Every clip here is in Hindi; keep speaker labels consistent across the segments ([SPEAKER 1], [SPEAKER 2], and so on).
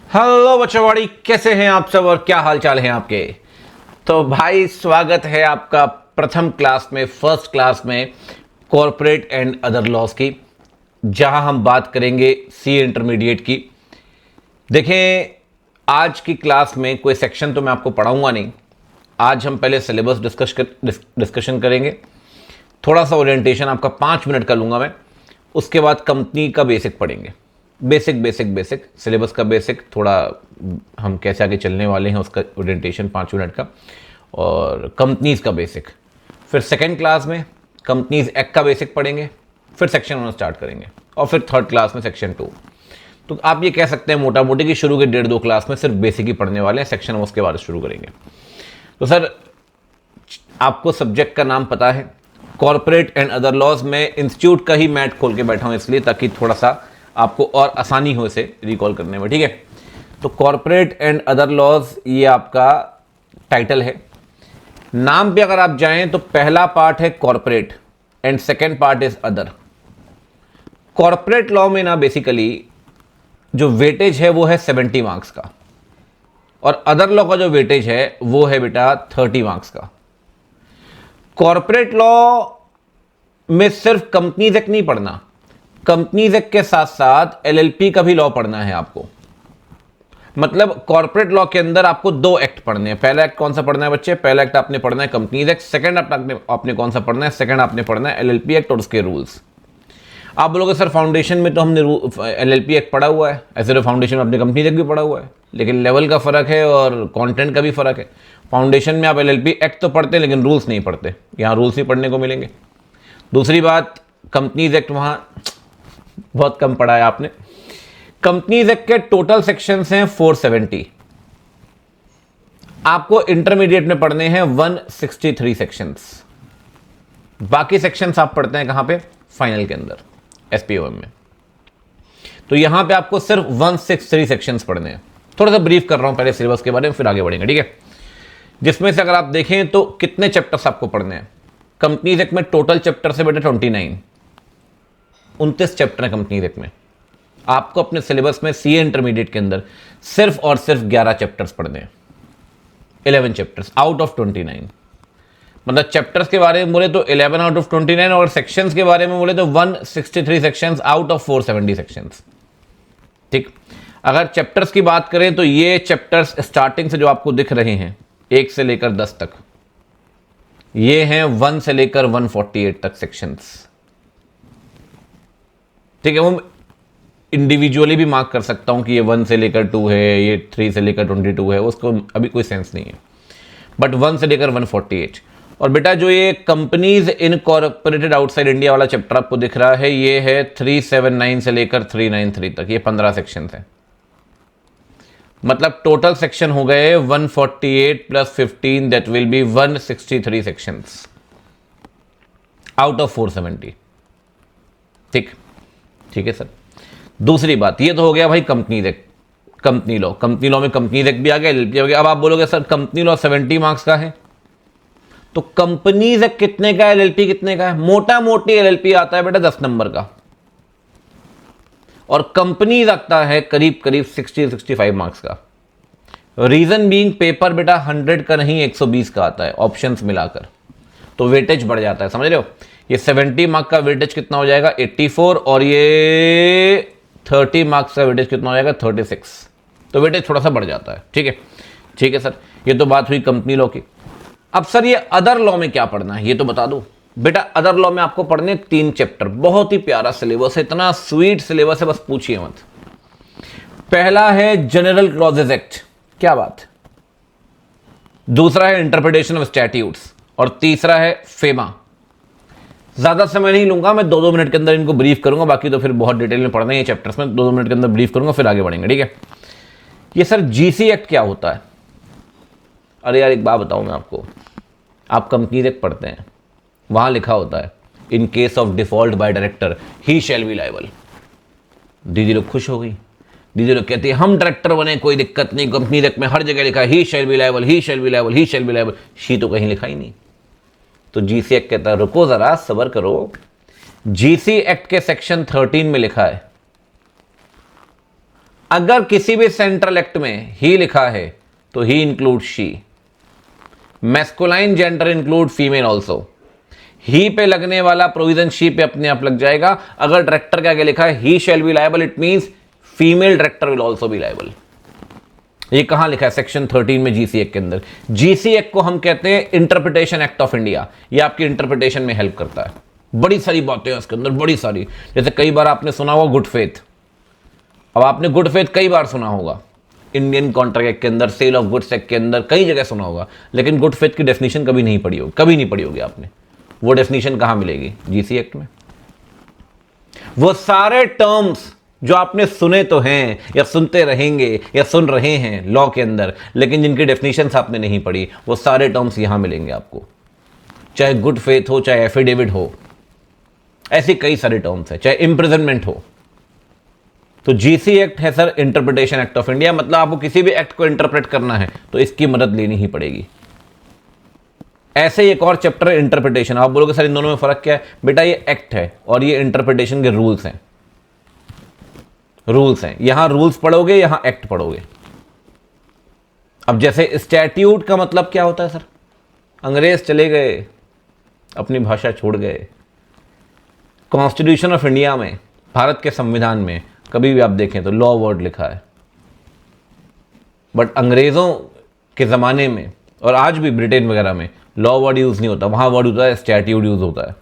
[SPEAKER 1] हेलो बच्चों, कैसे हैं आप सब और क्या हाल चाल हैं आपके। तो भाई स्वागत है आपका प्रथम क्लास में, फर्स्ट क्लास में कॉरपोरेट एंड अदर लॉज की, जहां हम बात करेंगे सी इंटरमीडिएट की। देखें, आज की क्लास में कोई सेक्शन तो मैं आपको पढ़ाऊंगा नहीं। आज हम पहले सिलेबस डिस्कशन करेंगे, थोड़ा सा ओरिएंटेशन आपका 5 मिनट का लूंगा मैं। उसके बाद कंपनी का बेसिक पढ़ेंगे, बेसिक सिलेबस का बेसिक, थोड़ा हम कैसे आगे चलने वाले हैं उसका ओरिएंटेशन 5 मिनट का, और कंपनीज का बेसिक। फिर सेकेंड क्लास में कंपनीज एक्ट का बेसिक पढ़ेंगे, फिर सेक्शन 1 स्टार्ट करेंगे, और फिर थर्ड क्लास में सेक्शन 2। तो आप ये कह सकते हैं मोटा मोटी कि शुरू के 1.5-2 क्लास में सिर्फ बेसिक ही पढ़ने वाले हैं, सेक्शन 1 उसके बाद शुरू करेंगे। तो सर, आपको सब्जेक्ट का नाम पता है, कॉरपोरेट एंड अदर लॉज में इंस्टीट्यूट का ही मैट खोल के बैठा हूं इसलिए, ताकि थोड़ा सा आपको और आसानी हो इसे रिकॉल करने में, ठीक है। तो कॉरपोरेट एंड अदर लॉज ये आपका टाइटल है। नाम पे अगर आप जाएं तो पहला पार्ट है corporate and second part is other. Corporate law में ना बेसिकली जो वेटेज है वो है 70 मार्क्स का, और अदर लॉ का जो वेटेज है वो है बेटा 30 मार्क्स का। कॉरपोरेट लॉ में सिर्फ कंपनीज एक्ट नहीं पढ़ना, कंपनीज एक्ट के साथ साथ एलएलपी का भी लॉ पढ़ना है आपको। मतलब कॉर्पोरेट लॉ के अंदर आपको 2 एक्ट पढ़ने हैं। पहला एक्ट कौन सा पढ़ना है बच्चे? पहला एक्ट आपने पढ़ना है कंपनीज एक्ट। सेकंड आपने कौन सा पढ़ना है? सेकंड आपने पढ़ना है एलएलपी एक्ट और उसके रूल्स। आप बोलोगे सर फाउंडेशन में तो हमने एलएलपी एक्ट पढ़ा हुआ है, ऐसे तो फाउंडेशन में अपने कंपनीज एक्ट भी पढ़ा हुआ है, लेकिन लेवल का फर्क है और कंटेंट का भी फर्क है। फाउंडेशन में आप एलएलपी एक्ट तो पढ़ते हैं लेकिन रूल्स नहीं पढ़ते, यहाँ रूल्स ही पढ़ने को मिलेंगे। दूसरी बात, कंपनीज एक्ट वहाँ बहुत कम पढ़ा है आपने। कंपनीज एक्ट के टोटल सेक्शंस हैं 470, आपको इंटरमीडिएट में पढ़ने हैं 163 सेक्शंस। बाकी सेक्शंस आप पढ़ते हैं कहां पे? फाइनल के अंदर, एसपीओएम में। तो यहां पे आपको सिर्फ 163 सेक्शंस पढ़ने हैं। थोड़ा सा ब्रीफ कर रहा हूं पहले सिलेबस के बारे में, फिर आगे बढ़ेंगे, ठीक है। जिसमें से अगर आप देखें तो कितने चैप्टर्स आपको पढ़ने हैं? कंपनीज एक्ट में टोटल चैप्टर से बेटा 29 चैप्टर है कंपनीज एक्ट में। आपको अपने सिलेबस में सीए इंटरमीडिएट के अंदर सिर्फ और सिर्फ 11 चैप्टर्स पढ़ने हैं, 11 चैप्टर्स आउट ऑफ 29। मतलब चैप्टर्स के बारे में बोले तो 11 आउट ऑफ 29, और सेक्शंस के बारे में बोले तो 163 सेक्शंस आउट ऑफ 470 सेक्शंस, ठीक। अगर चैप्टर्स की बात करें तो ये चैप्टर्स स्टार्टिंग से जो आपको दिख रहे हैं 1 से लेकर 10 तक, ये हैं 1 से लेकर 148 तक सेक्शंस, ठीक है। वो इंडिविजुअली भी मार्क कर सकता हूं कि ये 1 से लेकर 2 है, ये 3 से लेकर 22 है, उसको अभी कोई सेंस नहीं है, बट 1 से लेकर 148। और बेटा जो ये कंपनीज इनकॉर्पोरेटेड आउटसाइड इंडिया वाला चैप्टर आपको दिख रहा है, ये है 379 से लेकर 393 तक, ये 15 सेक्शन है। मतलब टोटल सेक्शन हो गए 148 plus 15, that will be 163 sections out of 470, ठीक है सर। दूसरी बात, ये तो हो गया भाई कंपनी एक्ट, कंपनी लॉ में कंपनीज एक्ट भी आ गया, एलएलपी हो गया। अब आप बोलोगे सर कंपनी लॉ 70 मार्क्स का है, तो कंपनीज एक्ट कितने का है, एलएलपी कितने का है? मोटा मोटी एलएलपी आता है बेटा 10 नंबर का, और कंपनीज आता है करीब करीब 60-65 मार्क्स का। रीजन बीइंग पेपर बेटा 100 का नहीं 120 का आता है ऑप्शंस मिलाकर, तो वेटेज बढ़ जाता है, समझ रहे हो। ये 70 मार्क्स का वेटेज कितना हो जाएगा? 84, और ये 30 मार्क्स का वेटेज कितना हो जाएगा? 36, तो वेटेज थोड़ा सा बढ़ जाता है, ठीक है सर। ये तो बात हुई कंपनी लॉ की। अब सर ये अदर लॉ में क्या पढ़ना है ये तो बता दो बेटा। अदर लॉ में आपको पढ़ने 3 चैप्टर, बहुत ही प्यारा सिलेबस है, इतना स्वीट सिलेबस है, बस पूछिए मत। पहला है जनरल क्लॉजेज एक्ट, क्या बात। दूसरा है इंटरप्रिटेशन ऑफ स्टैट्यूट्स, और तीसरा है फेमा। ज्यादा समय नहीं लूंगा मैं, 2-2 मिनट के अंदर इनको ब्रीफ करूंगा, बाकी तो फिर बहुत डिटेल में पढ़ना है ये चैप्टर्स में। 2-2 मिनट के अंदर ब्रीफ करूंगा, फिर आगे बढ़ेंगे, ठीक है। ये सर जीसी एक्ट क्या होता है? अरे यार एक बात बताऊं मैं आपको, आप कंपनीज एक्ट पढ़ते हैं, वहां लिखा होता है in case of default by director he shall be liable. दीदी लोग खुश हो गई, दीदी लोग कहती है हम डायरेक्टर बने कोई दिक्कत नहीं, कंपनीज एक्ट में हर जगह लिखा है he shall be liable, he shall be liable, he shall be liable, she तो कहीं लिखा ही नहीं। तो जीसी एक्ट कहता है रुको जरा सबर करो, जीसी एक्ट के सेक्शन 13 में लिखा है अगर किसी भी सेंट्रल एक्ट में ही लिखा है तो he include she. Masculine gender include female also. He पे लगने वाला प्रोविजन शी पे अपने आप लग जाएगा। अगर डायरेक्टर के आगे लिखा है he shall be liable, it means female director will also be liable. ये कहां लिखा है? सेक्शन 13 में जीसी एक्ट के अंदर। जीसी एक्ट को हम कहते हैं इंटरप्रिटेशन एक्ट ऑफ इंडिया। ये आपकी इंटरप्रिटेशन में हेल्प करता है। बड़ी सारी बातें हैं उसके अंदर, बड़ी सारी। जैसे कई बार आपने सुना होगा गुड फेथ। अब आपने गुड फेथ कई बार सुना होगा, इंडियन कॉन्ट्रैक्ट एक्ट के अंदर, सेल ऑफ गुड्स एक्ट के अंदर, कई जगह सुना होगा, लेकिन गुड फेथ की डेफिनेशन कभी नहीं पढ़ी होगी, कभी नहीं पढ़ी होगी आपने। वो डेफिनेशन कहां मिलेगी? जीसी एक्ट में। वो सारे टर्म्स जो आपने सुने तो हैं या सुनते रहेंगे या सुन रहे हैं लॉ के अंदर, लेकिन जिनकी डेफिनेशंस आपने नहीं पढ़ी, वो सारे टर्म्स यहां मिलेंगे आपको। चाहे गुड फेथ हो, चाहे एफिडेविट हो, ऐसी कई सारे टर्म्स है, चाहे इम्प्रिजनमेंट हो। तो जीसी एक्ट है sir interpretation act of India. मतलब आपको किसी भी एक्ट को इंटरप्रेट करना है तो इसकी मदद लेनी ही पड़ेगी। ऐसे ही एक और चैप्टर है इंटरप्रिटेशन। आप बोलोगे सर इन दोनों में फर्क क्या है? बेटा ये एक्ट है और ये इंटरप्रिटेशन के रूल्स हैं। रूल्स हैं, यहां रूल्स पढ़ोगे, यहां एक्ट पढ़ोगे। अब जैसे स्टैट्यूट का मतलब क्या होता है सर? अंग्रेज चले गए, अपनी भाषा छोड़ गए। कॉन्स्टिट्यूशन ऑफ इंडिया में, भारत के संविधान में कभी भी आप देखें तो लॉ वर्ड लिखा है, बट अंग्रेजों के ज़माने में और आज भी ब्रिटेन वगैरह में लॉ वर्ड यूज़ नहीं होता, वहाँ वर्ड होता है स्टैट्यूट यूज़ होता है।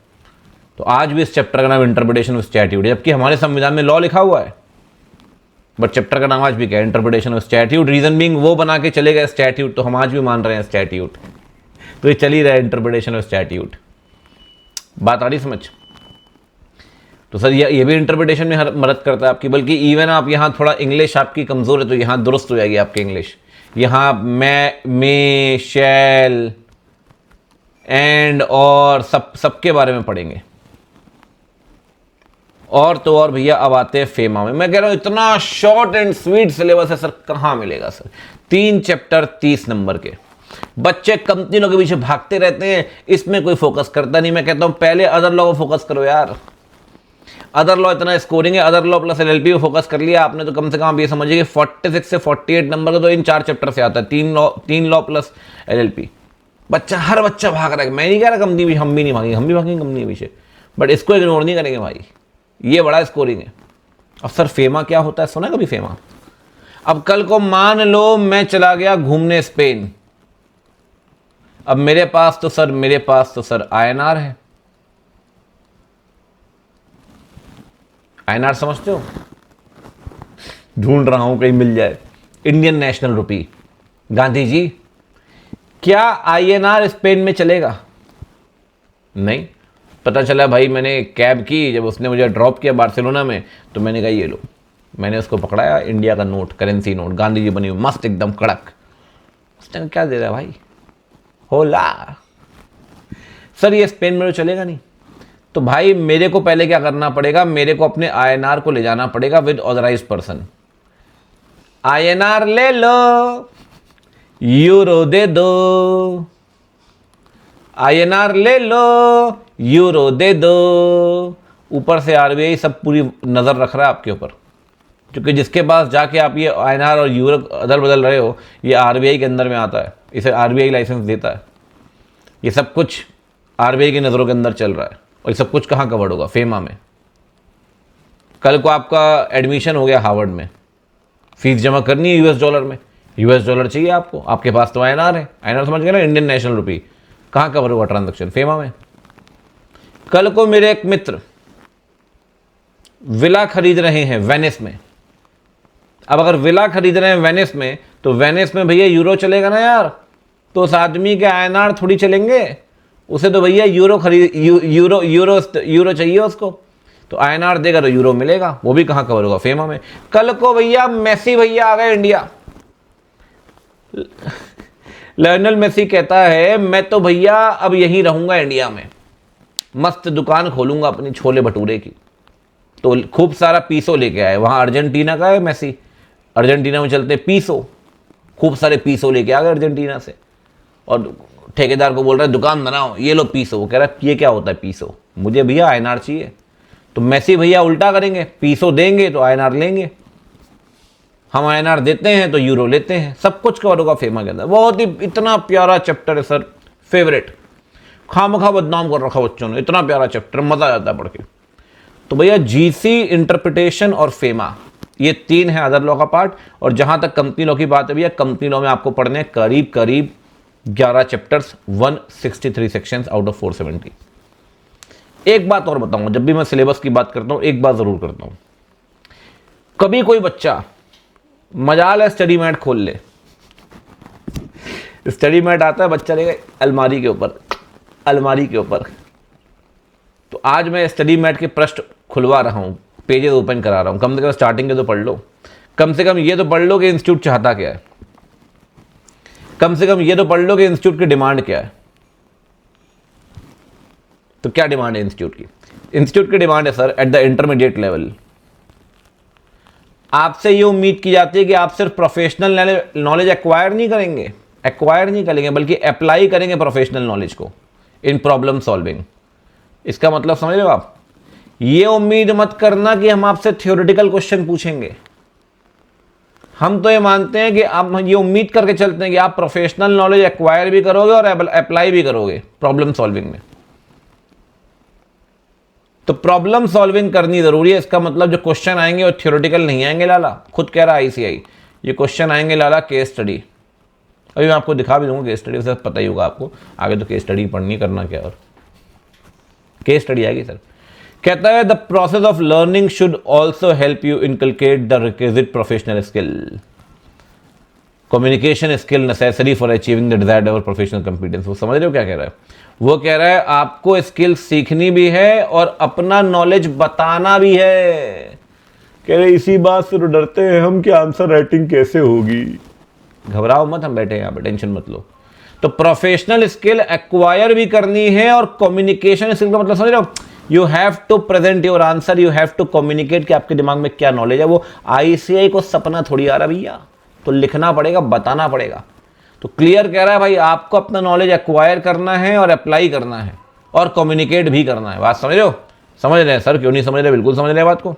[SPEAKER 1] तो आज भी इस चैप्टर का नाम इंटरप्रिटेशन ऑफ स्टैट्यूट है, जबकि हमारे संविधान में लॉ लिखा हुआ है, बट चैप्टर का नाम आज भी क्या है? Interpretation of statute. Reason being वो बना के चले गए स्टैट्यूट, तो हम आज भी मान रहे हैं स्टैट्यूट, तो ये चल ही रहा है इंटरप्रिटेशन ऑफ स्टैट्यूट। बात आ रही समझ? तो सर ये भी इंटरप्रिटेशन में मदद करता है आपकी। बल्कि इवन आप यहाँ थोड़ा इंग्लिश आपकी कमज़ोर है तो यहाँ दुरुस्त हो जाएगी आपकी इंग्लिश। यहाँ मैं, मे, शैल, एंड और सबके बारे में पढ़ेंगे। और तो और भैया अब आते हैं फेमा में। मैं कह रहा हूँ इतना शॉर्ट एंड स्वीट सिलेबस है सर, कहाँ मिलेगा सर? 3 चैप्टर 30 नंबर के। बच्चे कंपनियों के पीछे भागते रहते हैं, इसमें कोई फोकस करता नहीं। मैं कहता हूँ पहले अदर लॉ को फोकस करो यार। अदर लॉ इतना स्कोरिंग है, अदर लॉ प्लस एलएलपी को फोकस कर लिया आपने तो कम से कम आप ये समझिए कि 46 से 48 नंबर का तो इन 4 चैप्टर से आता है। 3 लॉ प्लस एलएलपी। हर बच्चा भाग रहा है। मैं नहीं कह रहा कंपनी भी, हम भी नहीं भागेंगे, हम भी भागेंगे कंपनी के पीछे, बट इसको इग्नोर नहीं करेंगे भाई, ये बड़ा स्कोरिंग है। अब सर फेमा क्या होता है? सुना कभी फेमा? अब कल को मान लो मैं चला गया घूमने स्पेन। अब मेरे पास तो सर आईएनआर है। आईएनआर समझते हो? ढूंढ रहा हूं कहीं मिल जाए। इंडियन नेशनल रुपी। गांधी जी, क्या आईएनआर स्पेन में चलेगा? नहीं। पता चला भाई, मैंने कैब की, जब उसने मुझे ड्रॉप किया बार्सिलोना में, तो मैंने कहा ये लो। मैंने उसको पकड़ाया, इंडिया का note, currency note, Gandhi ji बनी हुई मस्त एकदम कड़क। उसने क्या दे रहा है भाई? होला। सर ये स्पेन में तो चलेगा नहीं। तो भाई मेरे को पहले क्या करना पड़ेगा? मेरे को अपने आईएनआर को ले जाना पड़ेगा विद ऑथराइज्ड पर्सन। आईएनआर ले लो, यूरो दे दो। आईएनआर ले लो, यूरो दे दो। ऊपर से आरबीआई सब पूरी नज़र रख रहा है आपके ऊपर, क्योंकि जिसके पास जाके आप ये आईएनआर और यूरो अदल बदल रहे हो, ये आरबीआई के अंदर में आता है, इसे आरबीआई लाइसेंस देता है। ये सब कुछ आरबीआई की नज़रों के अंदर चल रहा है। और ये सब कुछ कहाँ कवर्ड होगा? फेमा में। कल को आपका एडमिशन हो गया हार्वर्ड में, फीस जमा करनी है यूएस डॉलर में, यूएस डॉलर चाहिए आपको, आपके पास तो आईएनआर है। आईएनआर समझ गए ना? इंडियन नेशनल रुपी। कहाँ कवर होगा ट्रांजैक्शन? फेमा में। कल को मेरे एक मित्र विला खरीद रहे हैं वेनिस में। अब अगर विला खरीद रहे हैं वेनिस में, तो वेनिस में भैया यूरो चलेगा ना यार। तो उस आदमी के आईएनआर थोड़ी चलेंगे, उसे तो भैया यूरो चाहिए उसको। तो आईएनआर देगा तो यूरो मिलेगा। वो भी कहाँ कवर होगा? फेमा में। कल को भैया मेसी भैया आ गए इंडिया। लियोनेल मेसी कहता है मैं तो भैया अब यहीं रहूंगा इंडिया में, मस्त दुकान खोलूंगा अपनी छोले भटूरे की। तो खूब सारा पीसो लेके आए। वहाँ अर्जेंटीना का है मेसी, अर्जेंटीना में चलते पीसो, खूब सारे पीसो लेके आ गए अर्जेंटीना से। और ठेकेदार को बोल रहा है दुकान बनाओ, ये लो पीसो। वो कह रहा है ये क्या होता है पीसो? मुझे भैया आईएनआर चाहिए। तो मेसी भैया उल्टा करेंगे, पीसो देंगे तो आईएनआर लेंगे। हम INR देते हैं तो यूरो लेते हैं, सब कुछ कवर होगा फेमा के अंदर। बहुत ही इतना प्यारा चैप्टर है सर, फेवरेट, खामखा बदनाम कर रखा बच्चों ने, इतना प्यारा चैप्टर, मजा आ जाता है पढ़ के। तो भैया जीसी, इंटरप्रिटेशन और फेमा, ये 3 है अदर लॉ का पार्ट। और जहां तक कंपनी लॉ की बात है भैया, कंपनी लॉ में आपको पढ़ने हैं करीब करीब 11 चैप्टर्स, 163 सेक्शंस आउट ऑफ 470। एक बात और बताऊंगा, जब भी मैं सिलेबस की बात करता हूं एक बात जरूर करता हूं, कभी कोई बच्चा मजाल है स्टडी मैट खोल ले, स्टडी मैट आता है बच्चा लेगा अलमारी के ऊपर, अलमारी के ऊपर। तो आज मैं स्टडी मैट के पृष्ठ खुलवा रहा हूं, पेजेस ओपन करा रहा हूं, कम से कम स्टार्टिंग के तो पढ़ लो, कम से कम ये तो पढ़ लो कि इंस्टीट्यूट चाहता क्या है, कम से कम ये तो पढ़ लो कि इंस्टीट्यूट की डिमांड क्या है। तो क्या डिमांड है इंस्टीट्यूट की? इंस्टीट्यूट की डिमांड है sir, at the intermediate level आपसे ये उम्मीद की जाती है कि आप सिर्फ प्रोफेशनल नॉलेज एक्वायर नहीं करेंगे, बल्कि अप्लाई करेंगे प्रोफेशनल नॉलेज को इन प्रॉब्लम सॉल्विंग। इसका मतलब समझ रहे हो आप? ये उम्मीद मत करना कि हम आपसे थ्योरेटिकल क्वेश्चन पूछेंगे। हम तो ये मानते हैं कि आप, ये उम्मीद करके चलते हैं कि आप प्रोफेशनल नॉलेज एक्वायर भी करोगे और अप्लाई भी करोगे प्रॉब्लम सॉल्विंग में। तो प्रॉब्लम सॉल्विंग करनी जरूरी है। इसका मतलब जो क्वेश्चन आएंगे वो थ्योरेटिकल नहीं आएंगे लाला, खुद कह रहा ICI, ये क्वेश्चन आएंगे लाला केस स्टडी। अभी मैं आपको दिखा भी दूंगा केस स्टडी, से पता ही होगा आपको, आगे तो केस स्टडी पढ़नी करना क्या, और केस स्टडी आएगी सर। कहता है the process of learning should also help you inculcate the requisite professional skill, communication skill necessary for achieving the desired level professional कंपीटेंस। वो समझ रहे हो क्या कह रहा है? वो कह रहा है आपको स्किल सीखनी भी है और अपना नॉलेज बताना भी है। कह रहे इसी बात से तो डरते हैं हम कि आंसर राइटिंग कैसे होगी। घबराओ मत, हम बैठे हैं यहाँ पे, टेंशन मत लो। तो प्रोफेशनल स्किल एक्वायर भी करनी है और कम्युनिकेशन स्किल का मतलब समझ रहे हो? You have to present your answer, you have to communicate कि आपके दिमाग में क्या नॉलेज है। वो ICI को सपना थोड़ी आ रहा भैया, तो लिखना पड़ेगा, बताना पड़ेगा। तो क्लियर कह रहा है भाई आपको अपना नॉलेज एक्वायर करना है और अप्लाई करना है और कम्युनिकेट भी करना है। बात समझ रहे हो? समझ रहे हैं सर? क्यों नहीं समझ रहे? बिल्कुल समझ रहे हैं बात को।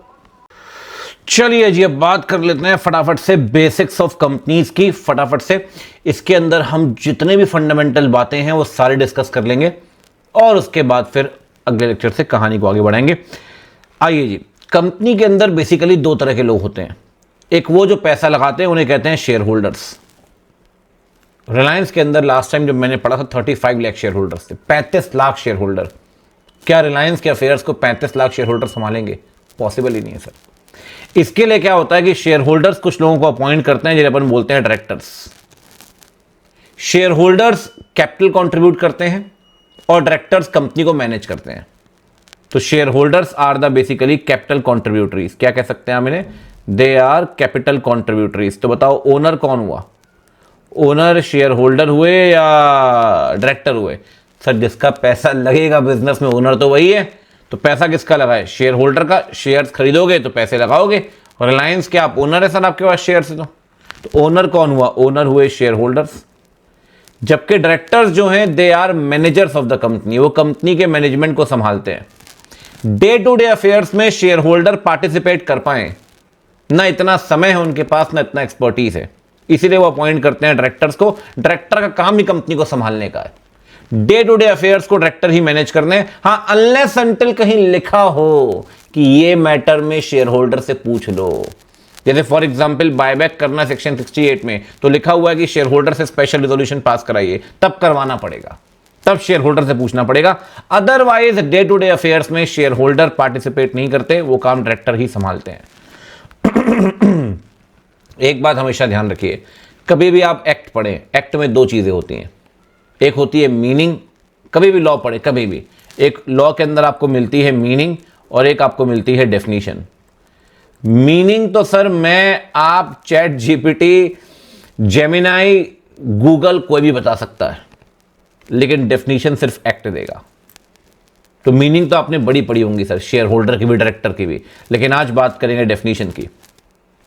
[SPEAKER 1] चलिए जी, अब बात कर लेते हैं फटाफट से बेसिक्स ऑफ कंपनीज की, फटाफट से। इसके अंदर हम जितने भी फंडामेंटल बातें हैं वो सारे डिस्कस कर लेंगे और उसके बाद फिर अगले लेक्चर से कहानी को आगे बढ़ाएंगे। आइए जी, कंपनी के अंदर बेसिकली 2 तरह के लोग होते हैं। एक वो जो पैसा लगाते हैं, उन्हें कहते हैं शेयर होल्डर्स। रिलायंस के अंदर लास्ट टाइम जब मैंने पढ़ा था 35 लाख शेयर होल्डर्स थे, 35 लाख शेयर होल्डर। क्या रिलायंस के अफेयर्स को 35 लाख शेयर होल्डर संभालेंगे? पॉसिबल ही नहीं है सर। इसके लिए क्या होता है कि शेयर होल्डर्स कुछ लोगों को अपॉइंट करते हैं, जिन्हें अपन बोलते हैं directors. Share holders capital contribute करते हैं और डायरेक्टर्स कंपनी को मैनेज करते हैं। तो share holders are the basically capital contributories. क्या कह सकते हैं हम इन्हें? They are capital contributories. तो बताओ ओनर कौन हुआ? ओनर शेयर होल्डर हुए या डायरेक्टर हुए? सर जिसका पैसा लगेगा बिजनेस में ओनर तो वही है। तो पैसा किसका लगा है? शेयर होल्डर का। शेयर्स खरीदोगे तो पैसे लगाओगे। और रिलायंस क्या आप ओनर है सर आपके पास शेयर से? तो ओनर कौन हुआ? ओनर हुए शेयर होल्डर्स। जबकि डायरेक्टर्स जो हैं they are managers of the company, वो कंपनी के मैनेजमेंट को संभालते हैं। डे टू डे अफेयर्स में शेयर होल्डर पार्टिसिपेट कर पाए ना, इतना समय है उनके पास, ना इतना एक्सपर्टीज है, इसीलिए वो अपॉइंट करते हैं डायरेक्टर्स को। डायरेक्टर का काम ही कंपनी को संभालने का है। डे टू डे अफेयर्स को डायरेक्टर ही मैनेज करने। हां, अनलेस अनटिल कहीं लिखा हो कि ये मैटर में शेयर होल्डर से पूछ लो। जैसे फॉर एग्जांपल बायबैक करना सेक्शन 68 में, तो लिखा हुआ है कि शेयर होल्डर से स्पेशल रिजोल्यूशन पास कराइए, तब करवाना पड़ेगा, तब शेयर होल्डर से पूछना पड़ेगा। Otherwise day to day affairs में शेयर होल्डर पार्टिसिपेट नहीं करते, वो काम डायरेक्टर ही संभालते हैं। एक बात हमेशा ध्यान रखिए, कभी भी आप एक्ट पढ़ें, एक्ट में 2 चीजें होती हैं। एक होती है मीनिंग, कभी भी लॉ पढ़े, कभी भी एक लॉ के अंदर आपको मिलती है मीनिंग और एक आपको मिलती है डेफिनेशन। मीनिंग तो सर मैं, आप, चैट GPT, जेमिनाई, गूगल, कोई भी बता सकता है, लेकिन डेफिनेशन सिर्फ एक्ट देगा। तो मीनिंग तो आपने बड़ी पढ़ी होंगी सर, शेयर होल्डर की भी डायरेक्टर की भी, लेकिन आज बात करेंगे डेफिनेशन की,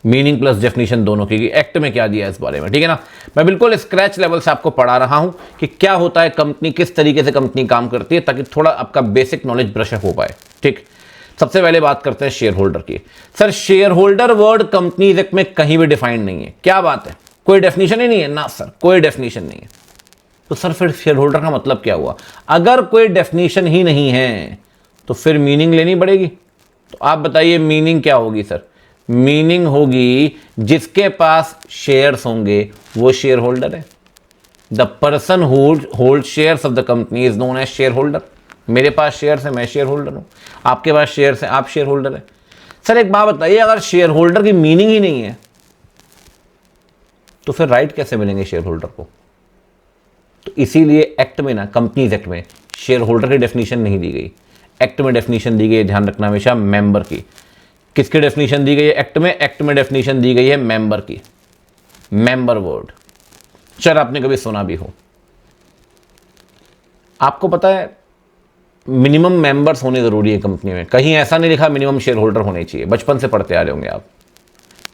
[SPEAKER 1] मीनिंग प्लस डेफिनेशन दोनों की, एक्ट में क्या दिया है इस बारे में, ठीक है ना। मैं बिल्कुल स्क्रैच लेवल से आपको पढ़ा रहा हूं कि क्या होता है कंपनी, किस तरीके से कंपनी काम करती है, ताकि थोड़ा आपका बेसिक नॉलेज ब्रश अप हो पाए, ठीक। सबसे पहले बात करते हैं शेयर होल्डर की। Sir share holder word companies act में कहीं भी डिफाइंड नहीं है, क्या बात है, कोई डेफिनेशन ही नहीं है ना सर, कोई डेफिनेशन नहीं है। तो सर फिर शेयर होल्डर का मतलब क्या हुआ? अगर कोई डेफिनेशन ही नहीं है तो फिर मीनिंग लेनी पड़ेगी। तो आप बताइए मीनिंग क्या होगी सर? मीनिंग होगी जिसके पास शेयर्स होंगे वो शेयर होल्डर है। The person hold shares of the company is known as share holder. मेरे पास शेयर्स है, मैं शेयर होल्डर हूं, आपके पास शेयर्स है, आप शेयर होल्डर है। सर एक बात बताइए, अगर शेयर होल्डर की मीनिंग ही नहीं है तो फिर राइट कैसे मिलेंगे शेयर होल्डर को? तो इसीलिए एक्ट में ना, कंपनीज एक्ट में शेयर होल्डर की डेफिनेशन नहीं दी गई। एक्ट में डेफिनेशन दी गई है, ध्यान रखना हमेशा, मेंबर की। किसकी डेफिनेशन दी गई है एक्ट में? एक्ट में डेफिनेशन दी गई है मेंबर की, मेंबर वर्ड। चल आपने कभी सुना भी हो। आपको पता है मिनिमम मेंबर्स होने जरूरी है कंपनी में, कहीं ऐसा नहीं लिखा मिनिमम शेयर होल्डर होने चाहिए, बचपन से पढ़ते आ रहे होंगे आप।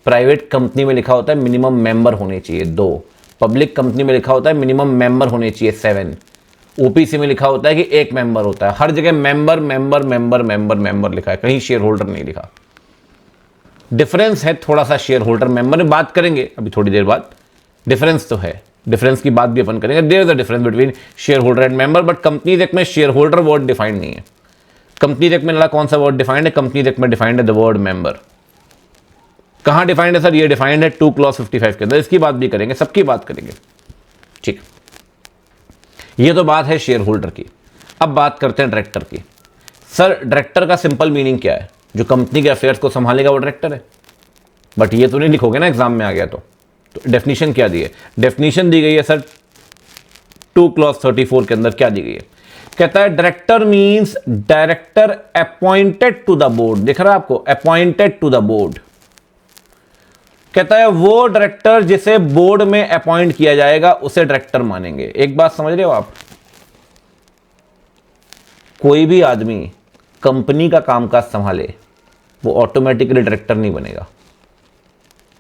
[SPEAKER 1] प्राइवेट कंपनी में लिखा होता है मिनिमम मेंबर होने चाहिए 2, पब्लिक कंपनी में लिखा होता है मिनिमम मेंबर होने चाहिए 7, ओपीसी में लिखा होता है कि 1 मेंबर होता है। हर जगह member member member member member लिखा है, कहीं शेयर होल्डर नहीं लिखा। डिफरेंस है थोड़ा सा शेयर होल्डर मेंबर में, बात करेंगे अभी थोड़ी देर बाद। डिफरेंस तो है, डिफरेंस की बात भी अपन करेंगे। There is a difference between share holder and member, but companies act में शेयर होल्डर वर्ड डिफाइंड नहीं है। कंपनीज एक्ट में कौन सा वर्ड डिफाइंड है? कंपनीज एक्ट में डिफाइंड है द वर्ड मेंबर। कहां डिफाइंड है सर? ये डिफाइंड है 2 क्लॉज 55 के अंदर। इसकी बात भी करेंगे, सबकी बात करेंगे, ठीक। ये तो बात है शेयर होल्डर की। अब बात करते हैं डायरेक्टर की। सर डायरेक्टर का सिंपल मीनिंग क्या है? जो कंपनी के अफेयर्स को संभालेगा वो डायरेक्टर है। बट ये तो नहीं लिखोगे ना एग्जाम में आ गया तो डेफिनेशन क्या दी है? डेफिनेशन दी गई है सर 2 क्लॉज 34 के अंदर। क्या दी गई है? कहता है director means director appointed to the board. दिख रहा है आपको? Appointed to the board. कहता है वो डायरेक्टर जिसे बोर्ड में अपॉइंट किया जाएगा उसे डायरेक्टर मानेंगे। एक बात समझ रहे हो आप? कोई भी आदमी कंपनी का कामकाज संभाले वो ऑटोमेटिकली डायरेक्टर नहीं बनेगा।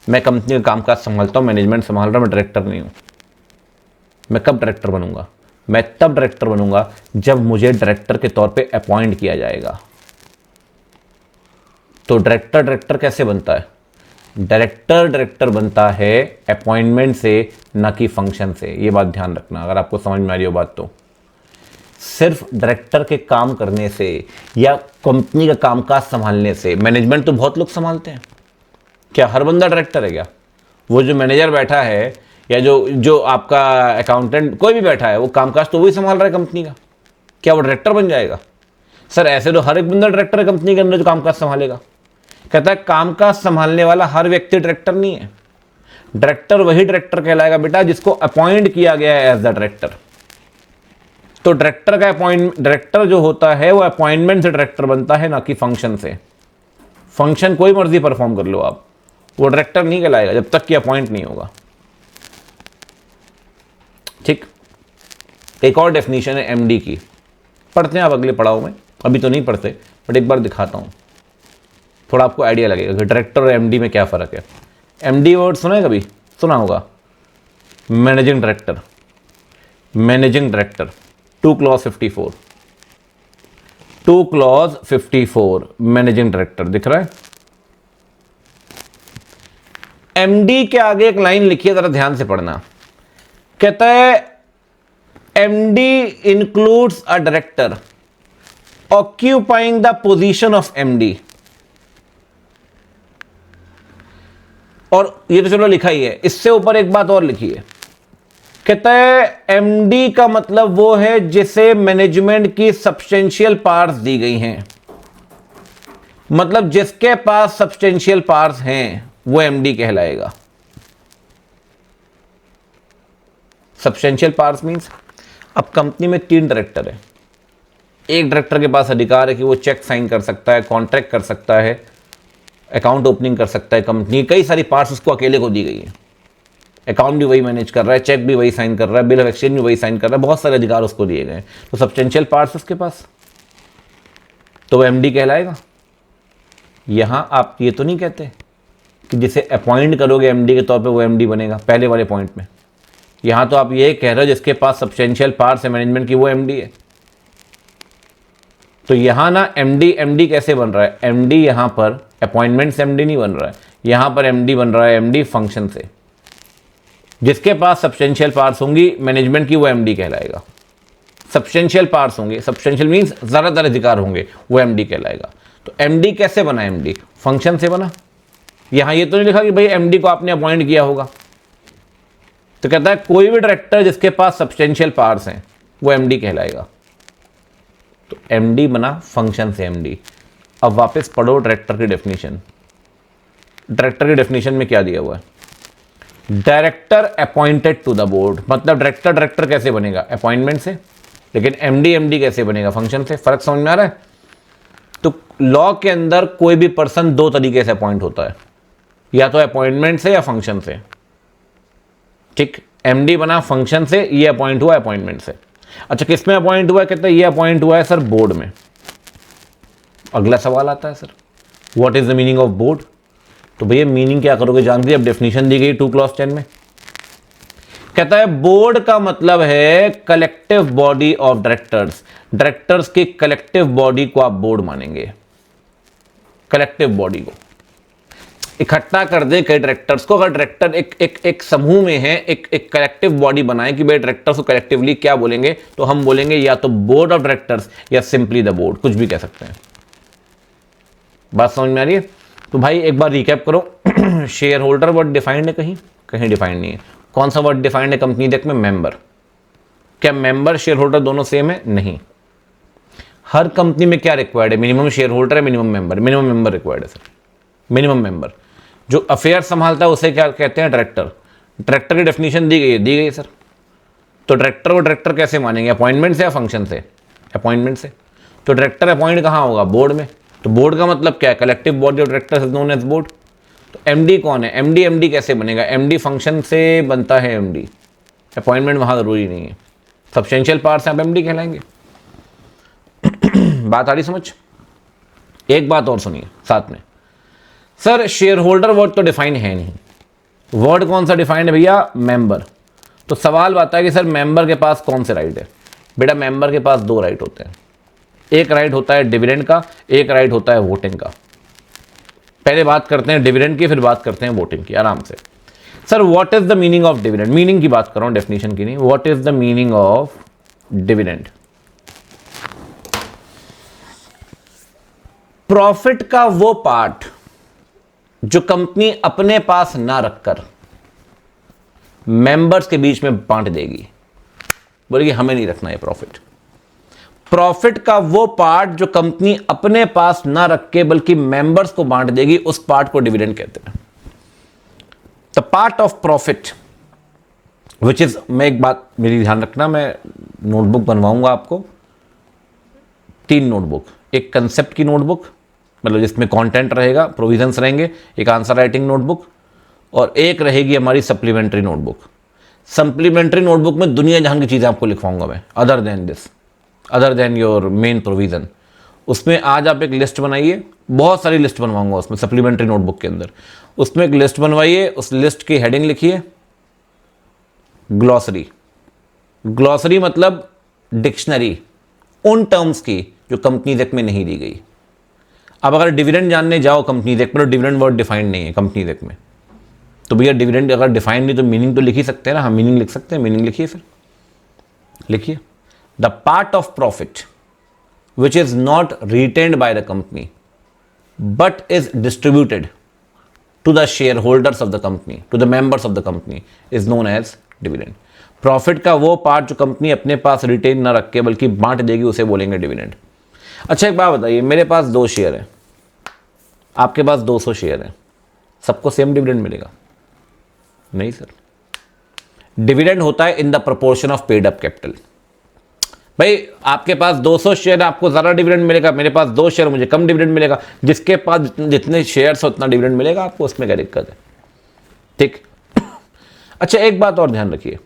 [SPEAKER 1] मैं कंपनी का कामकाज संभालता हूं, मैनेजमेंट संभाल रहा हूं, मैं डायरेक्टर नहीं हूं। मैं कब डायरेक्टर बनूंगा? मैं तब डायरेक्टर बनूंगा जब मुझे डायरेक्टर के तौर पे अपॉइंट किया जाएगा। तो डायरेक्टर कैसे बनता है? डायरेक्टर बनता है अपॉइंटमेंट से, ना कि फंक्शन से। ये बात ध्यान रखना, अगर आपको समझ में आ रही हो बात तो। सिर्फ डायरेक्टर के काम करने से या कंपनी का कामकाज संभालने से, मैनेजमेंट तो बहुत लोग संभालते हैं, क्या हर बंदा डायरेक्टर है क्या? वो जो मैनेजर बैठा है या जो आपका अकाउंटेंट कोई भी बैठा है, वो कामकाज तो वही संभाल रहा है कंपनी का, क्या वो डायरेक्टर बन जाएगा? सर ऐसे तो हर एक बंदा डायरेक्टर है कंपनी के अंदर जो कामकाज संभालेगा। कहता है कामकाज संभालने वाला हर व्यक्ति डायरेक्टर नहीं है। डायरेक्टर वही डायरेक्टर कहलाएगा बेटा जिसको अपॉइंट किया गया है एज द डायरेक्टर। तो डायरेक्टर जो होता है वो अपॉइंटमेंट से डायरेक्टर बनता है, ना कि फंक्शन से। फंक्शन कोई मर्जी परफॉर्म कर लो आप, वो डायरेक्टर नहीं कहलाएगा जब तक कि अपॉइंट नहीं होगा, ठीक। एक और डेफिनेशन है एमडी की, पढ़ते हैं आप अगले पड़ाव में, अभी तो नहीं पढ़ते बट एक बार दिखाता हूं, थोड़ा आपको आइडिया लगेगा कि डायरेक्टर और एमडी में क्या फर्क है। एमडी वर्ड सुना है कभी? सुना होगा। Managing director, 2 clause 54, 2 clause 54 managing director दिख रहा है। एमडी के आगे एक लाइन लिखी है, जरा ध्यान से पढ़ना। कहता है MD includes a director occupying the position of MD. और ये तो चलो लिखा ही है, इससे ऊपर एक बात और लिखी है। कहता है एमडी का मतलब वो है जिसे मैनेजमेंट की सब्सटेंशियल पावर्स दी गई हैं। मतलब जिसके पास सब्सटेंशियल पावर्स हैं वो एमडी कहलाएगा। सब्सटेंशियल पावर्स मींस अब कंपनी में 3 डायरेक्टर है। एक डायरेक्टर के पास अधिकार है कि वो चेक साइन कर सकता है, कॉन्ट्रैक्ट कर सकता है, अकाउंट ओपनिंग कर सकता है। कंपनी कई सारी पार्ट्स उसको अकेले को दी गई है। अकाउंट भी वही मैनेज कर रहा है, चेक भी वही साइन कर रहा है, बिल ऑफ एक्सचेंज भी वही साइन कर रहा है, बहुत सारे अधिकार उसको दिए गए हैं। तो सब्सटेंशियल पार्ट्स उसके पास, तो वो एमडी कहलाएगा। यहां आप ये तो नहीं कहते कि जिसे अपॉइंट करोगे एमडी के तौर पे वो एमडी बनेगा, पहले वाले पॉइंट में। यहां तो आप ये कह रहे हो जिसके पास सब्सटेंशियल पार्ट्स है मैनेजमेंट की वो एमडी है। तो यहां ना एमडी एमडी कैसे बन रहा है, एमडी यहां पर अपॉइंटमेंट से एमडी नहीं बन रहा है, यहां पर एमडी बन रहा है एमडी फंक्शन से। जिसके पास सब्सटेंशियल पावर्स होंगी मैनेजमेंट की, वो एमडी कहलाएगा। सब्सटेंशियल पावर्स होंगे, सब्सटेंशियल मींस ज्यादातर अधिकार होंगे, वो एमडी कहलाएगा। तो एमडी कैसे बना, एमडी फंक्शन से बना। यहां ये तो नहीं लिखा कि भाई एमडी को आपने अपॉइंट किया होगा, तो कहता है कोई भी डायरेक्टर जिसके पास सब्सटेंशियल पावर्स हैं वो एमडी कहलाएगा। तो एमडी बना फंक्शन से एमडी। अब वापस पढ़ो डायरेक्टर की डेफिनेशन। डायरेक्टर की डेफिनेशन में क्या दिया हुआ है, director appointed to the board, मतलब डायरेक्टर कैसे बनेगा, अपॉइंटमेंट से, लेकिन एमडी एमडी कैसे बनेगा, फंक्शन से। फर्क समझ में आ रहा है। तो लॉ के अंदर कोई भी पर्सन दो तरीके से अपॉइंट होता है, या तो अपॉइंटमेंट से या फंक्शन से। ठीक, एमडी बना फंक्शन से, ये अपॉइंट हुआ अपॉइंटमेंट से। अच्छा, किस में अपॉइंट हुआ है, कहते हैं ये अपॉइंट हुआ है सर बोर्ड में। अगला सवाल आता है sir, what is the meaning of board. तो भैया मीनिंग क्या करोगे, जानते हैं, अब डेफिनेशन दी गई 2 क्लॉज 10 में। कहता है बोर्ड का मतलब है collective body of directors. Directors की कलेक्टिव बॉडी को आप बोर्ड मानेंगे। कलेक्टिव बॉडी को इकट्ठा कर दे कई डायरेक्टर्स को। अगर डायरेक्टर एक समूह में है, एक कलेक्टिव बॉडी बनाए कि भाई डायरेक्टर्स को कलेक्टिवली क्या बोलेंगे, तो हम बोलेंगे या तो बोर्ड ऑफ डायरेक्टर्स या सिंपली द बोर्ड, कुछ भी कह सकते हैं। बात समझ में आ रही है। तो भाई एक बार रिकैप करो। शेयर होल्डर वर्ड डिफाइंड है, कहीं कहीं डिफाइंड नहीं है। कौन सा वर्ड डिफाइंड है कंपनी डेक में, मेंबर। क्या मेंबर शेयर होल्डर दोनों सेम है, नहीं। हर कंपनी में क्या रिक्वायर्ड है, मिनिमम शेयर होल्डर है, minimum member. Minimum member required है सर, मिनिमम मेंबर। जो अफेयर संभालता है उसे क्या कहते हैं, डायरेक्टर। डायरेक्टर की डेफिनेशन दी गई है, दी गई सर। तो डायरेक्टर को डायरेक्टर कैसे मानेंगे, अपॉइंटमेंट से या फंक्शन से, अपॉइंटमेंट से। तो डायरेक्टर अपॉइंट कहाँ होगा, बोर्ड में। तो बोर्ड का मतलब क्या है, collective body of directors is known as board. तो एमडी कौन है, एमडी एमडी कैसे बनेगा, एमडी फंक्शन से बनता है एमडी, अपॉइंटमेंट वहां जरूरी नहीं है। सब्सटेंशियल पावर्स आप एमडी कहलाएंगे। बात आ रही समझ। एक बात और सुनिए साथ में, सर शेयर होल्डर वर्ड तो डिफाइन है नहीं, वर्ड कौन सा डिफाइंड है भैया, मेंबर। तो सवाल आता है कि सर मेंबर के पास कौन से राइट है। बेटा मेंबर के पास 2 राइट होते हैं, एक राइट होता है डिविडेंड का, एक राइट होता है वोटिंग का। पहले बात करते हैं डिविडेंड की, फिर बात करते हैं वोटिंग की, आराम से। Sir what is the meaning of dividend, meaning की बात कर रहा हूं, डेफिनेशन की नहीं। What is the meaning of dividend, profit का वो पार्ट जो कंपनी अपने पास ना रखकर मेंबर्स के बीच में बांट देगी। बोलेगी हमें नहीं रखना है प्रॉफिट। प्रॉफिट का वो पार्ट जो कंपनी अपने पास ना रख के बल्कि मेंबर्स को बांट देगी, उस पार्ट को डिविडेंड कहते हैं। The part of profit which is, मैं एक बात मेरी ध्यान रखना, मैं नोटबुक बनवाऊंगा आपको, 3 नोटबुक। एक कंसेप्ट की नोटबुक, मतलब जिसमें कंटेंट रहेगा, प्रोविजंस रहेंगे, एक आंसर राइटिंग नोटबुक, और एक रहेगी हमारी सप्लीमेंट्री नोटबुक। सप्लीमेंट्री नोटबुक में दुनिया जहां की चीज़ें आपको लिखवाऊंगा मैं, other than this, other than your main provision. उसमें आज आप एक लिस्ट बनाइए, बहुत सारी लिस्ट बनवाऊंगा उसमें सप्लीमेंट्री नोटबुक के अंदर। उसमें एक लिस्ट बनवाइए, उस लिस्ट की हेडिंग लिखिए ग्लॉसरी। ग्लॉसरी मतलब डिक्शनरी उन टर्म्स की जो कंपनीज एक्ट में नहीं दी गई। अब अगर डिविडेंड जानने जाओ कंपनीज एक्ट पर, डिविडेंड वर्ड डिफाइंड नहीं है कंपनीज एक्ट में, तो भैया डिविडेंड अगर डिफाइंड नहीं तो मीनिंग तो लिख ही सकते हैं ना। हम मीनिंग लिख सकते हैं, मीनिंग लिखिए, फिर लिखिए the part of profit which is not retained by the company but is distributed to the share holders of the company, to the members of the company, is known as dividend. Profit का वो पार्ट जो कंपनी अपने पास रिटेन ना रख के बल्कि बांट देगी, उसे बोलेंगे डिविडेंड। अच्छा एक बात बताइए, मेरे पास 2 शेयर है, आपके पास 200 शेयर है, सबको सेम डिविडेंड मिलेगा? नहीं सर, डिविडेंड होता है in the proportion of paid up capital. भाई आपके पास 200 शेयर, आपको ज़्यादा डिविडेंड मिलेगा, मेरे पास 2 शेयर, मुझे कम डिविडेंड मिलेगा। जिसके पास जितने शेयर्स उतना डिविडेंड मिलेगा आपको, उसमें क्या दिक्कत है? ठीक। अच्छा एक बात और ध्यान रखिए,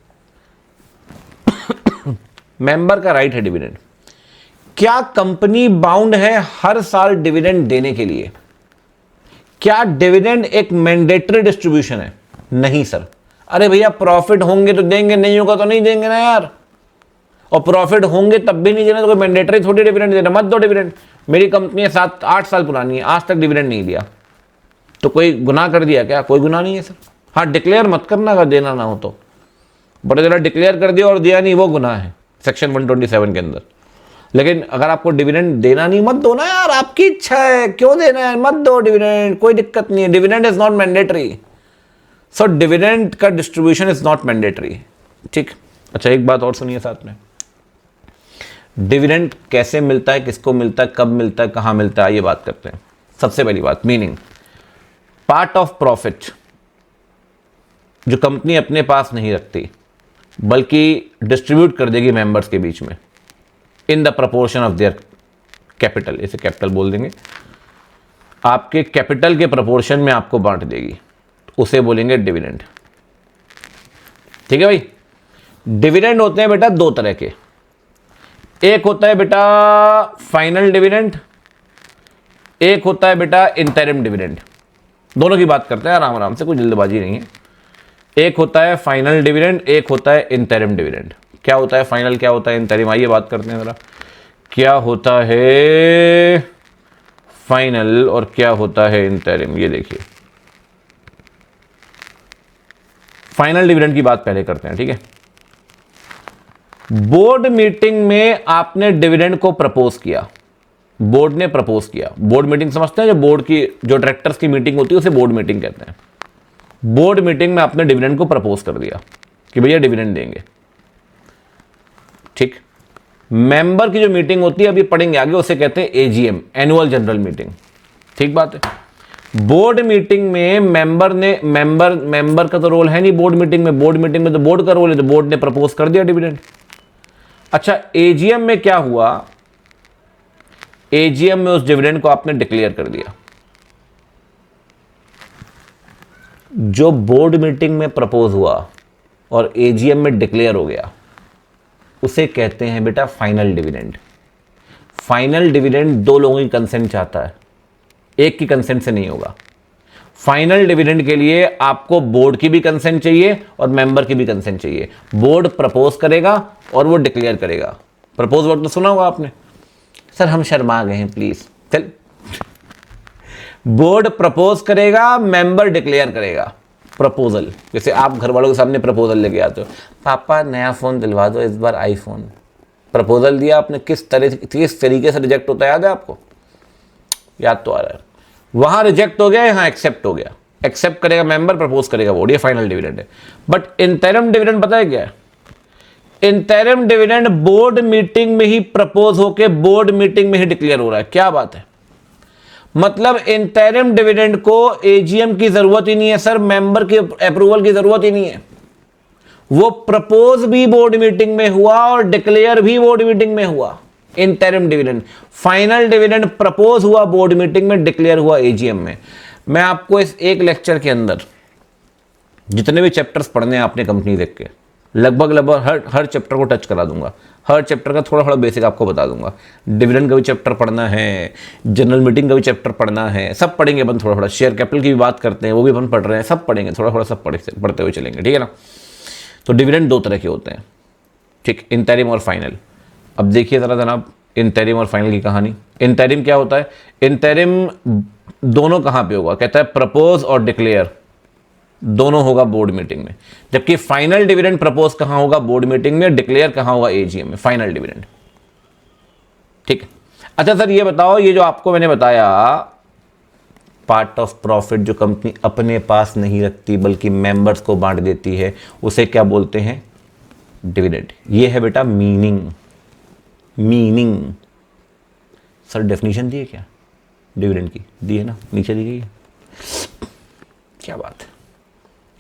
[SPEAKER 1] मेंबर का राइट है डिविडेंड। क्या कंपनी बाउंड है हर साल डिविडेंड देने के लिए? क्या डिविडेंड एक मैंडेटरी डिस्ट्रीब्यूशन है? नहीं सर। अरे भैया प्रॉफिट होंगे तो देंगे, नहीं होगा तो नहीं देंगे ना यार। और प्रॉफिट होंगे तब भी नहीं देना तो कोई मैंडेटरी थोड़ी डिविडेंड देना, मत दो डिविडेंड। मेरी कंपनी है 7-8 साल पुरानी है, आज तक डिविडेंड नहीं दिया, तो कोई गुनाह कर दिया क्या? कोई गुनाह नहीं है सर। हाँ, डिक्लेयर मत करना अगर देना ना हो तो, बड़े ज़रा डिक्लेयर कर दिया और दिया नहीं, वो गुनाह है सेक्शन 127 के अंदर। लेकिन अगर आपको डिविडेंड देना नहीं, मत दो ना यार, आपकी इच्छा है, क्यों देना है, मत दो डिविडेंड, कोई दिक्कत नहीं है। Dividend is not mandatory, so dividend का डिस्ट्रीब्यूशन इज नॉट मैंडेटरी, ठीक। अच्छा, एक बात और सुनिए साथ में, डिविडेंड कैसे मिलता है, किसको मिलता है, कब मिलता है, कहां मिलता है, ये बात करते हैं। सबसे पहली बात, मीनिंग, पार्ट ऑफ प्रॉफिट जो कंपनी अपने पास नहीं रखती बल्कि डिस्ट्रीब्यूट कर देगी मेंबर्स के बीच में in the proportion of their capital, इसे कैपिटल बोल देंगे, आपके कैपिटल के प्रपोर्शन में आपको बांट देगी, उसे बोलेंगे डिविडेंड। ठीक है भाई। डिविडेंड होते हैं बेटा दो तरह के, एक होता है बेटा फाइनल डिविडेंड, एक होता है बेटा इंटरिम डिविडेंड। दोनों की बात करते हैं आराम आराम से, कोई जल्दबाजी नहीं है। एक होता है फाइनल डिविडेंड, एक होता है इंटरिम डिविडेंड। क्या होता है फाइनल, क्या होता है इंटरिम, आइए बात करते हैं जरा। क्या होता है फाइनल और क्या होता है इंटरिम, ये देखिए। फाइनल डिविडेंड की बात पहले करते हैं, ठीक है। बोर्ड मीटिंग में आपने डिविडेंड को प्रपोज किया, बोर्ड ने प्रपोज किया। बोर्ड मीटिंग समझते हैं, जो बोर्ड की, जो डायरेक्टर्स की मीटिंग होती है उसे बोर्ड मीटिंग कहते हैं। बोर्ड मीटिंग में आपने डिविडेंड को प्रपोज कर दिया कि भैया डिविडेंड देंगे, ठीक। मेंबर की जो मीटिंग होती है, अभी पढ़ेंगे आगे, उसे कहते हैं एजीएम, एनुअल जनरल मीटिंग, ठीक बात है। बोर्ड मीटिंग में मेंबर का तो रोल है नहीं बोर्ड मीटिंग में, बोर्ड मीटिंग में तो बोर्ड का रोल है, तो बोर्ड ने प्रपोज कर दिया डिविडेंड। अच्छा, एजीएम में क्या हुआ, एजीएम में उस डिविडेंड को आपने डिक्लेयर कर दिया। जो बोर्ड मीटिंग में प्रपोज हुआ और एजीएम में डिक्लेयर हो गया, उसे कहते हैं बेटा फाइनल डिविडेंड। फाइनल डिविडेंड दो लोगों की कंसेंट चाहता है, एक की कंसेंट से नहीं होगा। फाइनल डिविडेंड के लिए आपको बोर्ड की भी कंसेंट चाहिए और मेंबर की भी कंसेंट चाहिए। बोर्ड प्रपोज करेगा और वो डिक्लेयर करेगा। प्रपोज वर्ड तो सुना होगा आपने, सर हम शर्मा गए हैं प्लीज, चल। बोर्ड प्रपोज करेगा, मेंबर डिक्लेयर करेगा। प्रपोजल, जैसे आप घर वालों के सामने प्रपोजल लेके आते हो, पापा नया फोन दिलवा दो इस बार, आईफोन। प्रपोजल दिया आपने, किस तरीके से रिजेक्ट होता है याद है आपको? याद तो आ रहा है। वहां रिजेक्ट हो गया, यहां एक्सेप्ट हो गया। एक्सेप्ट करेगा मेंबर, प्रपोज करेगा बोर्ड, ये फाइनल डिविडेंड है। बट इंटरिम डिविडेंड पता है क्या है? इंटरिम डिविडेंड बोर्ड मीटिंग में ही प्रपोज होके बोर्ड मीटिंग में ही डिक्लेयर हो रहा है। क्या बात है, मतलब इंटरिम डिविडेंड को एजीएम की जरूरत ही नहीं है सर, मेंबर के अप्रूवल की जरूरत ही नहीं है। वो प्रपोज भी बोर्ड मीटिंग में हुआ और डिक्लेयर भी बोर्ड मीटिंग में हुआ। Interim dividend, final dividend propose हुआ बोर्ड मीटिंग में, डिक्लेयर हुआ एजीएम में। मैं आपको इस एक लेक्चर के अंदर जितने भी चैप्टर्स पढ़ने हैं आपने कंपनी देख के, लगभग हर चैप्टर को टच करा दूंगा। हर चैप्टर का थोड़ा थोड़ा बेसिक आपको बता दूंगा। डिविडेंड का भी चैप्टर पढ़ना है, जनरल मीटिंग का भी चैप्टर पढ़ना है, सब पढ़ेंगे अपन थोड़ा थोड़ा। शेयर कैपिटल की भी बात करते हैं, वो भी अपन पढ़ रहे हैं, सब पढ़ेंगे थोड़ा थोड़ा, सब पढ़ते हुए चलेंगे, ठीक है ना। तो डिविडेंड दो तरह के होते हैं, ठीक, इंटरिम और फाइनल। अब देखिए ज़रा जनाब इंटरिम और फाइनल की कहानी। इंटरिम क्या होता है? इंटरिम दोनों कहाँ पे होगा? कहता है प्रपोज और डिक्लेयर दोनों होगा बोर्ड मीटिंग में, जबकि फाइनल डिविडेंड प्रपोज कहां होगा? बोर्ड मीटिंग में। डिक्लेयर कहां होगा? एजीएम में, फाइनल डिविडेंड, ठीक है। अच्छा सर ये बताओ, ये जो आपको मैंने बताया पार्ट ऑफ प्रॉफिट जो कंपनी अपने पास नहीं रखती बल्कि मेंबर्स को बांट देती है, उसे क्या बोलते हैं? डिविडेंड। ये है बेटा मीनिंग। सर डेफिनेशन दी है क्या डिविडेंड की? दी है ना, नीचे दी गई है। क्या बात है,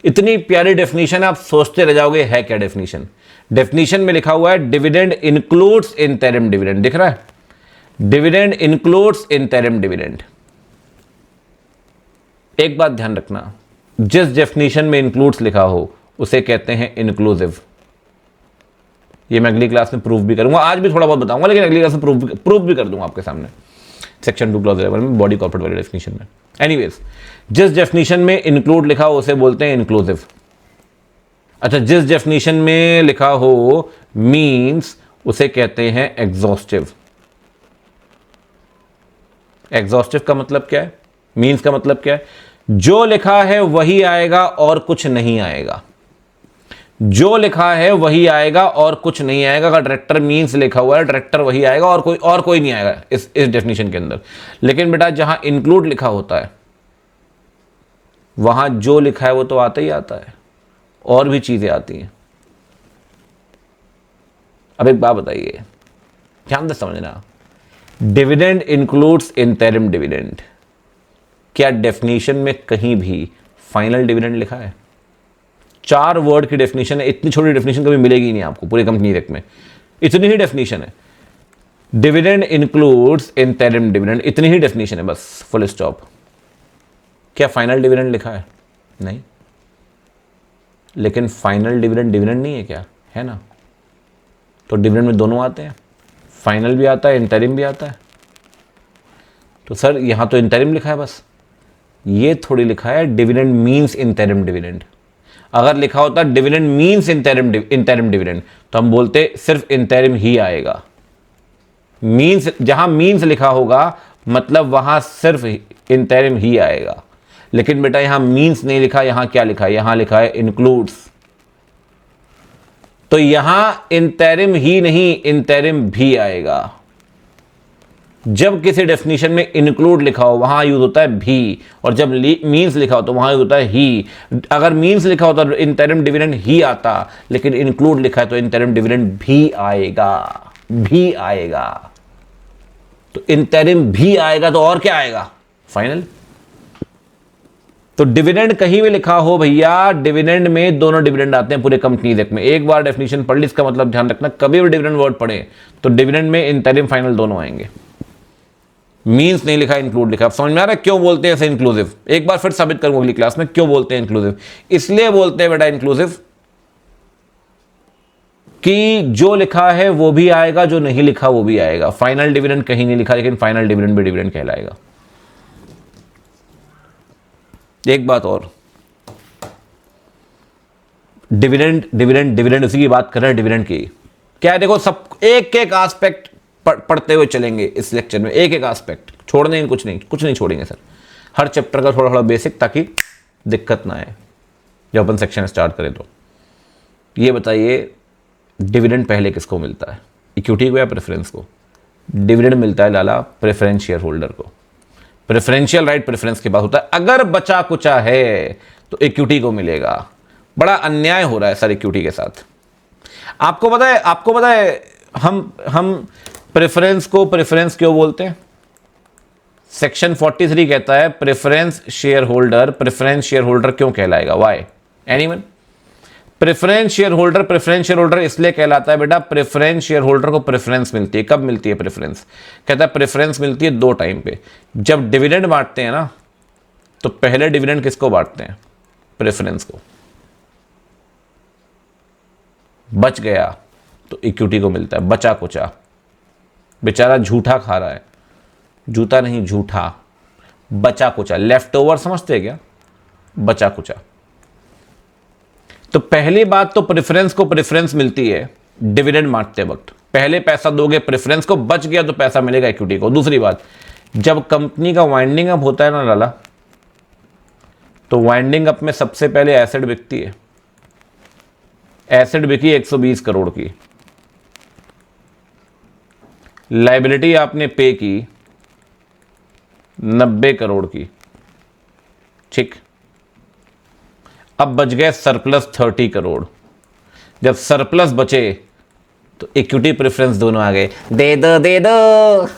[SPEAKER 1] इतनी प्यारी डेफिनेशन है, आप सोचते रह जाओगे है क्या डेफिनेशन। डेफिनेशन में लिखा हुआ है डिविडेंड इंक्लूड्स इंटरिम डिविडेंड, दिख रहा है? Dividend includes interim dividend. एक बात ध्यान रखना, जिस डेफिनेशन में इंक्लूड्स लिखा हो उसे कहते हैं इंक्लूसिव। ये मैं अगली क्लास में प्रूफ भी करूंगा, आज भी थोड़ा बहुत बताऊंगा लेकिन अगली क्लास में प्रूफ भी कर दूंगा आपके सामने, सेक्शन 2 क्लॉज 11 में, बॉडी कॉर्पोरेट वाली डेफिनेशन में। एनीवेज, जिस डेफिनेशन में इंक्लूड लिखा हो उसे बोलते हैं इंक्लूसिव। अच्छा, जिस डेफिनेशन में लिखा हो मीन्स उसे कहते हैं एग्जॉस्टिव। एग्जॉस्टिव का मतलब क्या है, मीन्स का मतलब क्या है, जो लिखा है वही आएगा और कुछ नहीं आएगा। जो लिखा है वही आएगा और कुछ नहीं आएगा। अगर डायरेक्टर मीन्स लिखा हुआ है, डायरेक्टर वही आएगा और कोई नहीं आएगा इस डेफिनेशन के अंदर। लेकिन बेटा जहां इंक्लूड लिखा होता है वहां जो लिखा है वो तो आता ही आता है, और भी चीजें आती हैं। अब एक बात बताइए, ध्यान से समझना, डिविडेंड इंक्लूड्स इंटरिम डिविडेंड। क्या डेफिनेशन में कहीं भी फाइनल डिविडेंड लिखा है? 4 वर्ड की डेफिनेशन है, इतनी छोटी डेफिनेशन कभी मिलेगी नहीं आपको पूरी कंपनी रेक में, इतनी ही डेफिनेशन है। डिविडेंड इंक्लूड्स इंटरिम डिविडेंड, इतनी ही डेफिनेशन है बस, फुल स्टॉप। क्या फाइनल डिविडेंड लिखा है? नहीं। लेकिन फाइनल डिविडेंड डिविडेंड नहीं है क्या? है ना। तो डिविडेंड में दोनों आते हैं, फाइनल भी आता है, इंटरिम भी आता है। तो सर यहां तो इंटरिम लिखा है बस, ये थोड़ी लिखा है डिविडेंड मीन्स इंटरिम डिविडेंड। अगर लिखा होता डिविडेंड मीन्स इंटरिम डिविडेंड तो हम बोलते सिर्फ इंटरिम ही आएगा। मीन्स, जहां मीन्स लिखा होगा मतलब वहां सिर्फ इंटरिम ही आएगा। लेकिन बेटा यहां मीन्स नहीं लिखा, यहां क्या लिखा है? यहां लिखा है इंक्लूड्स। तो यहां इंटरिम ही नहीं, इंटरिम भी आएगा। जब किसी डेफिनेशन में इंक्लूड लिखा हो वहां यूज होता है भी, और जब मीन्स लिखा हो तो वहां यूज होता है ही। अगर मीन्स लिखा होता तो इंटरिम डिविडेंड ही आता, लेकिन इंक्लूड लिखा है तो इंटरिम डिविडेंड भी आएगा, भी आएगा। तो इंटरिम भी आएगा तो और क्या आएगा? फाइनल। तो डिविडेंड कहीं भी लिखा हो भैया, डिविडेंड में दोनों डिविडेंड आते हैं पूरे कंपनीज एक्ट में। एक बार डेफिनेशन पढ़ ली, इसका मतलब ध्यान रखना, कभी भी डिविडेंड वर्ड पढ़े तो डिविडेंड में इंटरिम फाइनल दोनों आएंगे। मीन्स नहीं लिखा, इंक्लूड लिखा। अब समझ में आ रहा है क्यों बोलते हैं ऐसे इंक्लूसिव? एक बार फिर साबित करूंगा अगली क्लास में क्यों बोलते हैं इंक्लूसिव। इसलिए बोलते हैं बेटा इंक्लूसिव कि जो लिखा है वो भी आएगा, जो नहीं लिखा वो भी आएगा। फाइनल डिविडेंड कहीं नहीं लिखा, लेकिन फाइनल डिविडेंड भी डिविडेंड कहलाएगा। एक बात और, डिविडेंड डिविडेंड डिविडेंड उसी की बात कर रहे हैं, डिविडेंड की क्या है? देखो सब एक एक एस्पेक्ट पढ़ते हुए चलेंगे इस लेक्चर में, एक एक एस्पेक्ट छोड़ने कुछ नहीं छोड़ेंगे सर। हर चैप्टर का थोड़ा थोड़ा बेसिक, ताकि दिक्कत ना आए जब अपन सेक्शन स्टार्ट करें। तो ये बताइए डिविडेंड पहले किसको मिलता है, इक्विटी को या प्रेफरेंस को? डिविडेंड मिलता है लाला प्रेफरेंस शेयर होल्डर को। प्रेफरेंशियल राइट प्रेफरेंस के पास होता है। अगर बचा कुचा है तो इक्विटी को मिलेगा। बड़ा अन्याय हो रहा है सर इक्विटी के साथ। आपको पता है हम प्रेफरेंस को प्रेफरेंस क्यों बोलते हैं? सेक्शन 43 कहता है प्रेफरेंस शेयर होल्डर क्यों कहलाएगा? Why? Anyone? Preference share holder इसलिए कहलाता है बेटा, प्रेफरेंस शेयर होल्डर को प्रेफरेंस मिलती है। कब मिलती है प्रेफरेंस? कहता है प्रेफरेंस मिलती है 2 टाइम पे। जब डिविडेंड बांटते हैं ना, तो पहले डिविडेंड किसको बांटते हैं? प्रेफरेंस को। बच गया तो इक्विटी को मिलता है। बचा कुचा, बेचारा झूठा खा रहा है, जूता नहीं झूठा, बचा कुचा, लेफ्ट ओवर समझते हैं क्या? बचा कुचा। तो पहली बात तो प्रेफरेंस को प्रेफरेंस मिलती है डिविडेंड बांटते वक्त। पहले पैसा दोगे प्रेफरेंस को, बच गया तो पैसा मिलेगा इक्विटी को। दूसरी बात, जब कंपनी का वाइंडिंग अप होता है ना लाला, तो वाइंडिंग अप में सबसे पहले एसेट बिकती है। एसेट बिकी 120 करोड़ की, लायबिलिटी आपने पे की 90 करोड़ की, ठीक। अब बच गए सरप्लस 30 करोड़। जब सरप्लस बचे तो इक्विटी प्रेफरेंस दोनों आ गए। दे दो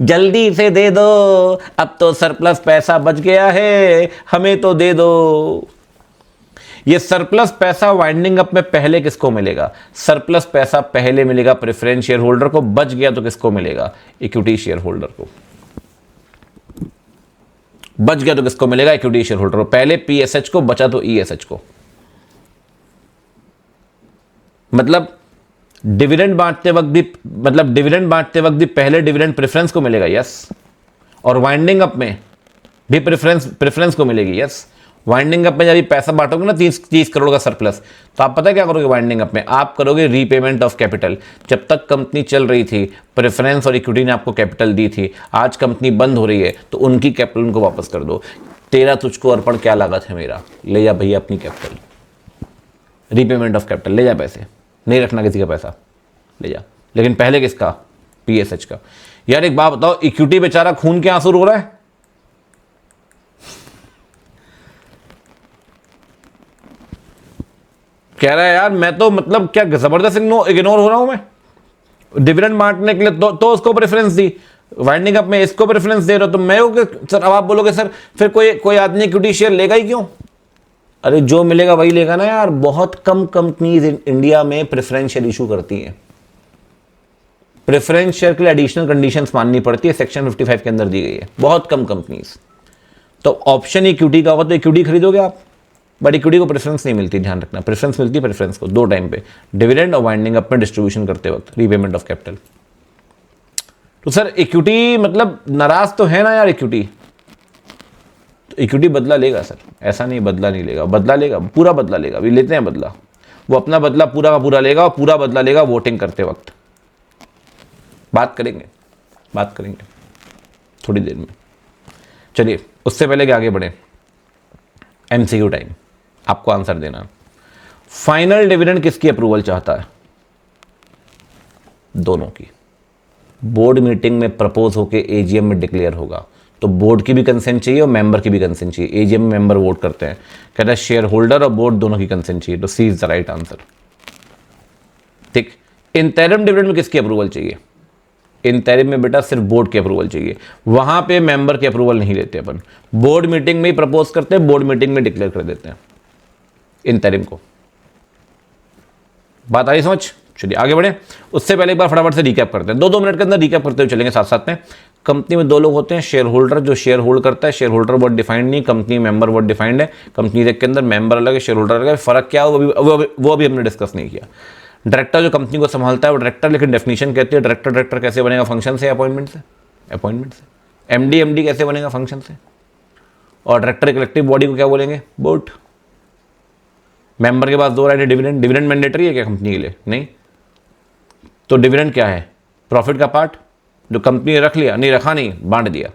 [SPEAKER 1] जल्दी से दे दो, अब तो सरप्लस पैसा बच गया है, हमें तो दे दो। ये सरप्लस पैसा वाइंडिंग अप में पहले किसको मिलेगा? सरप्लस पैसा पहले मिलेगा प्रेफरेंस शेयर होल्डर को। बच गया तो किसको मिलेगा? इक्विटी शेयर होल्डर को। बच गया तो किसको मिलेगा? इक्विटी शेयर होल्डर को। पहले पीएसएच को, बचा तो ईएसएच को। मतलब डिविडेंड बांटते वक्त भी पहले डिविडेंड प्रेफरेंस को मिलेगा, यस। और वाइंडिंग अप में भी प्रेफरेंस को मिलेगी, यस। वाइंडिंग अप में जब पैसा बांटोगे ना 30 करोड़ का सरप्लस, तो आप पता क्या करोगे वाइंडिंग अप में? आप करोगे रीपेमेंट ऑफ कैपिटल। जब तक कंपनी चल रही थी, प्रेफरेंस और इक्विटी ने आपको कैपिटल दी थी, आज कंपनी बंद हो रही है तो उनकी कैपिटल उनको वापस कर दो। तेरा तुझको अर्पण क्या लागत है मेरा, ले जा भैया अपनी कैपिटल, रीपेमेंट ऑफ कैपिटल, ले जा पैसे, नहीं रखना किसी का पैसा, ले जा। लेकिन पहले किसका? पीएसएच का। यार एक बात बताओ, इक्विटी बेचारा खून के आंसू रो रहा है, कह रहा है यार मैं तो मतलब क्या जबरदस्त इग्नोर हो रहा हूं मैं, डिविडेंड बांटने के लिए तो उसको प्रेफरेंस दी, वाइंडिंग अप में इसको प्रेफरेंस दे रहे हो, तो मैं सर अब आप बोलोगे सर फिर कोई आदमी इक्विटी शेयर लेगा ही क्यों? अरे जो मिलेगा वही लेगा ना यार। बहुत कम कंपनीज इंडिया में प्रेफरेंशियल इशू करती हैं। प्रेफरेंस शेयर के लिए एडिशनल कंडीशंस माननी पड़ती है, सेक्शन 55 के अंदर दी गई है, बहुत कम कंपनीज। तो ऑप्शन इक्विटी का होगा तो इक्विटी खरीदोगे आप, बट इक्विटी को प्रेफरेंस नहीं मिलती, ध्यान रखना। प्रेफरेंस मिलती है प्रेफरेंस को 2 टाइम पे, डिविडेंड और वाइंडिंग अप में डिस्ट्रीब्यूशन करते वक्त, रीपेमेंट ऑफ कैपिटल। तो सर इक्विटी मतलब नाराज तो है ना यार इक्विटी, तो इक्विटी बदला लेगा सर, ऐसा नहीं बदला नहीं लेगा, बदला लेगा, पूरा बदला लेगा। अभी लेते हैं बदला, वो अपना बदला पूरा का पूरा लेगा, और पूरा बदला लेगा वोटिंग करते वक्त। बात करेंगे थोड़ी देर में। चलिए उससे पहले कि आगे बढ़े, एमसीक्यू टाइम, आपको आंसर देना। फाइनल डिविडेंड किसकी अप्रूवल चाहता है? दोनों की। बोर्ड मीटिंग में प्रपोज होके एजीएम में डिक्लेयर होगा, तो बोर्ड की भी कंसेंट चाहिए और मेंबर की भी कंसेंट चाहिए। एजीएम में मेंबर वोट करते हैं, कहता है शेयर होल्डर और बोर्ड दोनों की कंसेंट चाहिए, तो सी इज द राइट आंसर। ठीक। इंटरिम डिविडेंड में किसकी अप्रूवल चाहिए? इंटरिम में बेटा सिर्फ बोर्ड की अप्रूवल चाहिए, वहां पे मेंबर की अप्रूवल नहीं लेते अपन। बोर्ड मीटिंग में ही प्रपोज करते हैं, बोर्ड मीटिंग में डिक्लेयर कर देते हैं इंटरिम को। बात आई समझ? चलिए आगे बढ़े। उससे पहले एक बार फटाफट से रिकैप करते हैं, 2-2 मिनट के अंदर रिकैप करते हुए चलेंगे साथ साथ में। कंपनी में 2 लोग होते हैं, शेयर होल्डर जो शेयर होल्ड करता है, शेयर होल्डर वर्ड डिफाइंड नहीं, कंपनी मेंबर वर्ड डिफाइंड है। कंपनी के अंदर मेंबर अलग है, शेयर होल्डर अलग है, फर्क क्या हो वो अभी हमने डिस्कस नहीं किया। डायरेक्टर जो कंपनी को संभालता है वो डायरेक्टर, लेकिन डेफिनेशन कहती है डायरेक्टर कैसे बनेगा? फंक्शन से, अपॉइंटमेंट से। एमडी कैसे बनेगा? फंक्शन से। और डायरेक्टर कलेक्टिव बॉडी को क्या बोलेंगे? बोर्ड। मेंबर के पास 2 राइट है, डिविडेंड मैंडेटरी है क्या कंपनी के लिए? नहीं। तो डिविडेंड क्या है? प्रॉफिट का पार्ट जो कंपनी ने रख लिया, नहीं रखा नहीं, बांट दिया।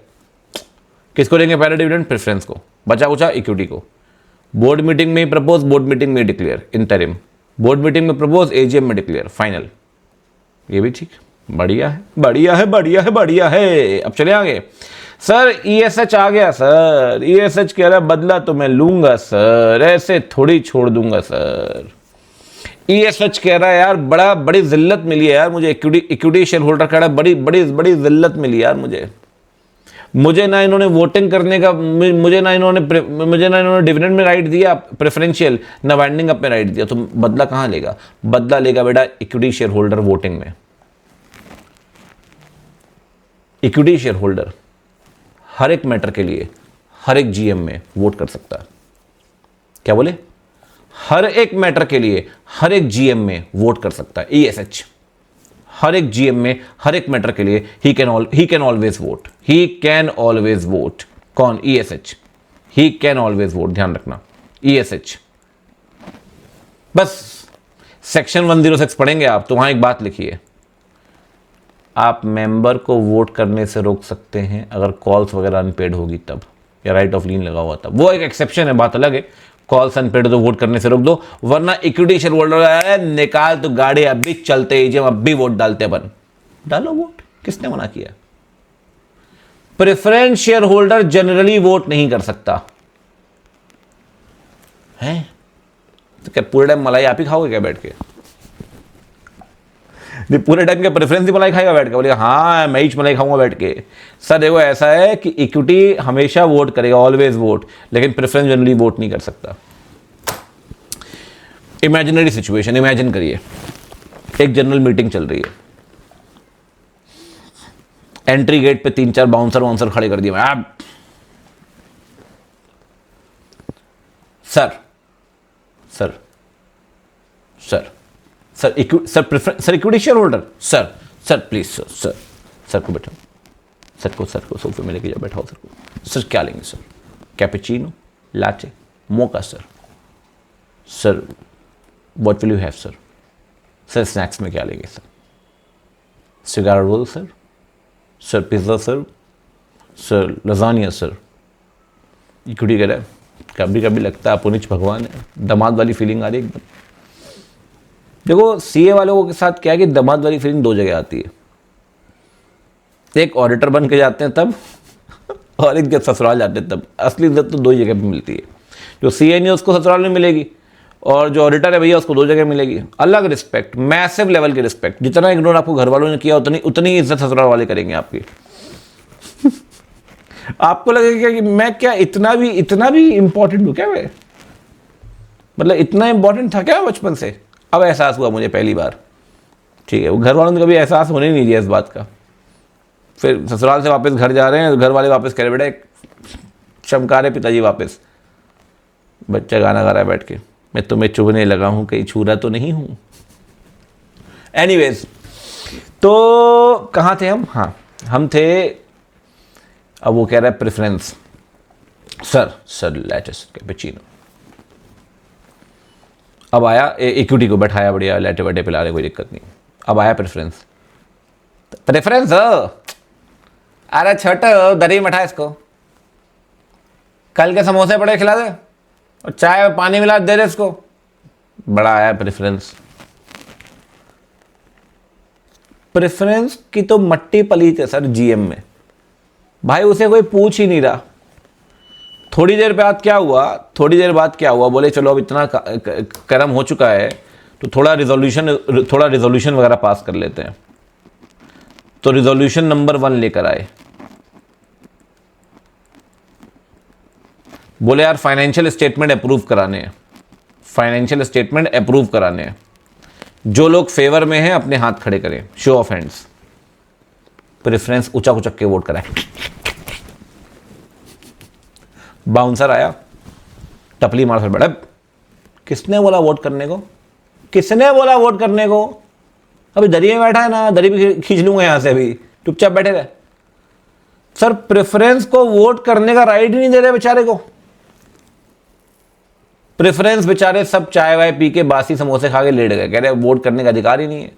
[SPEAKER 1] किसको देंगे पहले डिविडेंड? प्रेफरेंस को, बचा कुचा इक्विटी को। बोर्ड मीटिंग में ही प्रपोज, बोर्ड मीटिंग में डिक्लेयर, इंटरिम। बोर्ड मीटिंग में प्रपोज, एजीएम में डिक्लेयर, फाइनल। ये भी ठीक, बढ़िया है। अब चले आगे। सर ईएसएच आ गया सर, ईएसएच कह रहा बदला तो मैं लूंगा सर, ऐसे थोड़ी छोड़ दूंगा सर। ईएसएच कह रहा है यार बड़ी जिल्लत मिली है यार मुझे, इक्विटी शेयर होल्डर कह रहा है बड़ी जिल्लत मिली यार मुझे ना इन्होंने वोटिंग करने का, मुझे ना इन्होंने डिविडेंड में राइट दिया प्रेफरेंशियल, ना वाइंडिंग अप में राइट दिया, तो बदला कहां लेगा? बदला लेगा बेटा इक्विटी शेयर होल्डर वोटिंग में। इक्विटी शेयर होल्डर हर एक मैटर के लिए हर एक जीएम में वोट कर सकता है। क्या बोले? हर एक मैटर के लिए हर एक जीएम में वोट कर सकता है ईएसएच। हर एक जीएम में हर एक मैटर के लिए ही कैन ऑलवेज वोट। कौन? ईएसएच। ही कैन ऑलवेज वोट, ध्यान रखना, ईएसएच। बस सेक्शन 106 पढ़ेंगे आप तो वहां एक बात लिखी है, आप मेंबर को वोट करने से रोक सकते हैं अगर कॉल्स वगैरह अनपेड होगी तब, या राइट ऑफ लीन लगा हुआ तब। वो एक एक्सेप्शन है, बात अलग है। कॉल्स अनपेड तो वोट करने से रोक दो, वरना इक्विटी शेयर होल्डर निकाल तो गाड़ी अभी चलते ही, जब अभी वोट डालते अपन, डालो वोट, किसने मना किया? Preference share holder generally vote नहीं कर सकता है। तो क्या पूरे टाइम मलाई आप ही खाओगे क्या बैठ के? पूरे टाइम के प्रेफरेंस ही मलाई खाएगा बैठ के? बोले हाँ मैं ही मलाई खाऊंगा बैठ के। सर देखो ऐसा है कि इक्विटी हमेशा वोट करेगा, ऑलवेज वोट, लेकिन प्रेफरेंस जनरली वोट नहीं कर सकता। इमेजिनरी सिचुएशन इमेजिन करिए, एक जनरल मीटिंग चल रही है, एंट्री गेट पे 3-4 बाउंसर खड़े कर दिए। Sir equity share holder, sir please sir को बैठाओ, सर को सोफे में लेके जाओ, बैठाओ सर को। सर क्या लेंगे sir? Cappuccino, latte, mocha sir. Sir what will you have sir? Sir snacks में क्या लेंगे sir? Cigar roll sir? Sir pizza sir? Sir lasagna sir? Equity कह रहा है कभी कभी लगता है पुनिच भगवान है, दामाद वाली फीलिंग आ रही है एकदम। देखो सीए वालों के साथ क्या है कि दामाद वाली फीलिंग दो जगह आती है, एक ऑडिटर बन के जाते हैं तब और एक जब ससुराल जाते हैं तब। असली इज्जत तो दो ही जगह पे मिलती है, जो सीए नहीं उसको ससुराल में मिलेगी और जो ऑडिटर है भैया उसको दो जगह मिलेगी। अलग रिस्पेक्ट, मैसिव लेवल की रिस्पेक्ट। जितना इग्नोर आपको घर वालों ने किया उतनी इज्जत ससुराल वाले करेंगे आपकी। आपको लगेगा कि मैं क्या इतना भी इंपॉर्टेंट हूं क्या? मैं मतलब इतना इंपॉर्टेंट था क्या बचपन से? अब एहसास हुआ मुझे पहली बार। ठीक है, वो घर वालों ने कभी एहसास होने नहीं दिया इस बात का। फिर ससुराल से वापस घर जा रहे हैं, घर वाले वापस कह रहे बेटा चमका रहे पिताजी वापस। बच्चा गाना गा रहा है बैठ के, मैं तुम्हें चुभने लगा हूं, कहीं छूरा तो नहीं हूं। एनीवेज, तो कहाँ थे हम? हाँ, हम थे, अब वो कह रहा है प्रेफरेंस। Sir latest cappuccino. अब आया इक्विटी को बैठाया, बढ़िया लेटे वेटे पिला रहे, कोई दिक्कत नहीं। अब आया प्रेफरेंस। अरे छोटे दरी मठा इसको, कल के समोसे पड़े खिला दे और चाय और पानी मिला दे दे इसको। बड़ा आया प्रेफरेंस। प्रेफरेंस की तो मट्टी पली थे सर जीएम में, भाई उसे कोई पूछ ही नहीं रहा। थोड़ी देर बाद क्या हुआ, बोले चलो अब इतना कर्म हो चुका है तो थोड़ा रिजोल्यूशन वगैरह पास कर लेते हैं। तो रिजोल्यूशन नंबर 1 लेकर आए, बोले यार फाइनेंशियल स्टेटमेंट अप्रूव कराने हैं। जो लोग फेवर में हैं अपने हाथ खड़े करें, शो ऑफ हैंड्स। प्रेफरेंस उचक उचक के वोट कराए। बाउंसर आया, टपली मार बैठा। किसने बोला वोट करने को? अभी दरी में बैठा है ना, दरी भी खींच लूंगा यहां से, अभी चुपचाप बैठे रहे। सर प्रेफरेंस को वोट करने का राइट ही नहीं दे रहे बेचारे को। प्रेफरेंस बेचारे सब चाय वाय पी के बासी समोसे खा के लेट गए, कह रहे वोट करने का अधिकार ही नहीं है।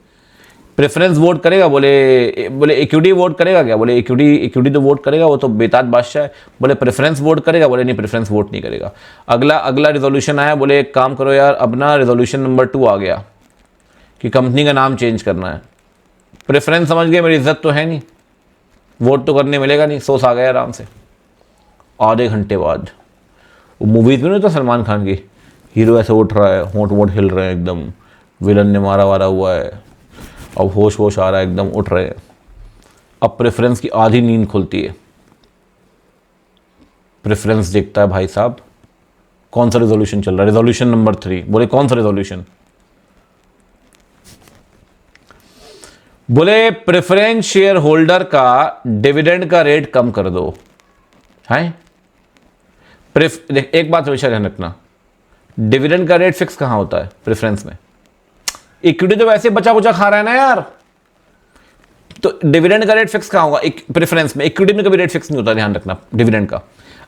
[SPEAKER 1] प्रेफरेंस वोट करेगा, बोले इक्विटी वोट करेगा क्या? बोले इक्विटी तो वोट करेगा, वो तो बेताज बादशाह है। बोले प्रेफरेंस वोट करेगा? बोले नहीं प्रेफरेंस वोट नहीं करेगा। अगला रिजोल्यूशन आया, बोले एक काम करो यार, अपना रिजोल्यूशन नंबर 2 आ गया कि कंपनी का नाम चेंज करना है। प्रेफरेंस समझ गए मेरी इज्जत तो है नहीं, वोट तो करने मिलेगा नहीं, सोच आ गया आराम से। आधे घंटे बाद वो मूवीज में नहीं तो सलमान खान की, हीरो ऐसे उठ रहा है, होंठ वोट हिल रहे हैं एकदम, विलन ने मारा वारा हुआ है, अब होश आ रहा है एकदम, उठ रहे हैं। अब प्रेफरेंस की आधी नींद खुलती है। प्रेफरेंस देखता है भाई साहब कौन सा रिजोल्यूशन चल रहा है, रिजोल्यूशन नंबर 3। बोले कौन सा रिजोल्यूशन? बोले प्रेफरेंस शेयर होल्डर का डिविडेंड का रेट कम कर दो। है एक बात हमेशा ध्यान रखना, डिविडेंड का रेट फिक्स कहां होता है प्रेफरेंस में? इक्विटी तो वैसे बचा कुचा खा रहा है ना यार, तो डिविडेंड का रेट फिक्स कहां होगा? प्रेफरेंस में। इक्विटी में कभी रेट फिक्स नहीं होता, ध्यान रखना डिविडेंड का।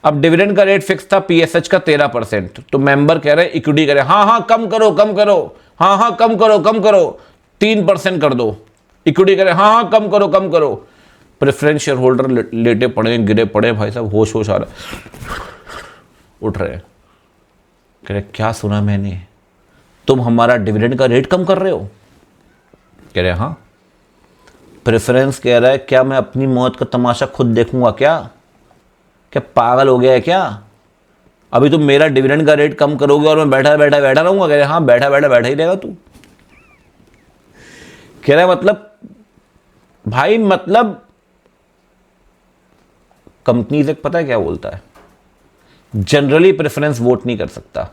[SPEAKER 1] अब डिविडेंड का रेट फिक्स था पीएसएच का 13%, तो मेंबर कह रहे इक्विटी कह रहे हाँ कम करो, हाँ कम करो 3% कर दो। इक्विटी कह रहे हाँ कम करो। प्रेफरेंस शेयर होल्डर लेटे पड़े, गिरे पड़े भाई साहब, होश आ रहा, उठ रहे, कह रहे क्या सुना मैंने, तुम हमारा डिविडेंड का रेट कम कर रहे हो? कह रहे हाँ। प्रेफरेंस कह रहा है क्या मैं अपनी मौत का तमाशा खुद देखूंगा क्या पागल हो गया है क्या? अभी तुम मेरा डिविडेंड का रेट कम करोगे और मैं बैठा रहूंगा? कह रहे हाँ बैठा ही रहेगा तू। कह रहा है मतलब कंपनीज एक पता है क्या बोलता है, जनरली प्रेफरेंस वोट नहीं कर सकता,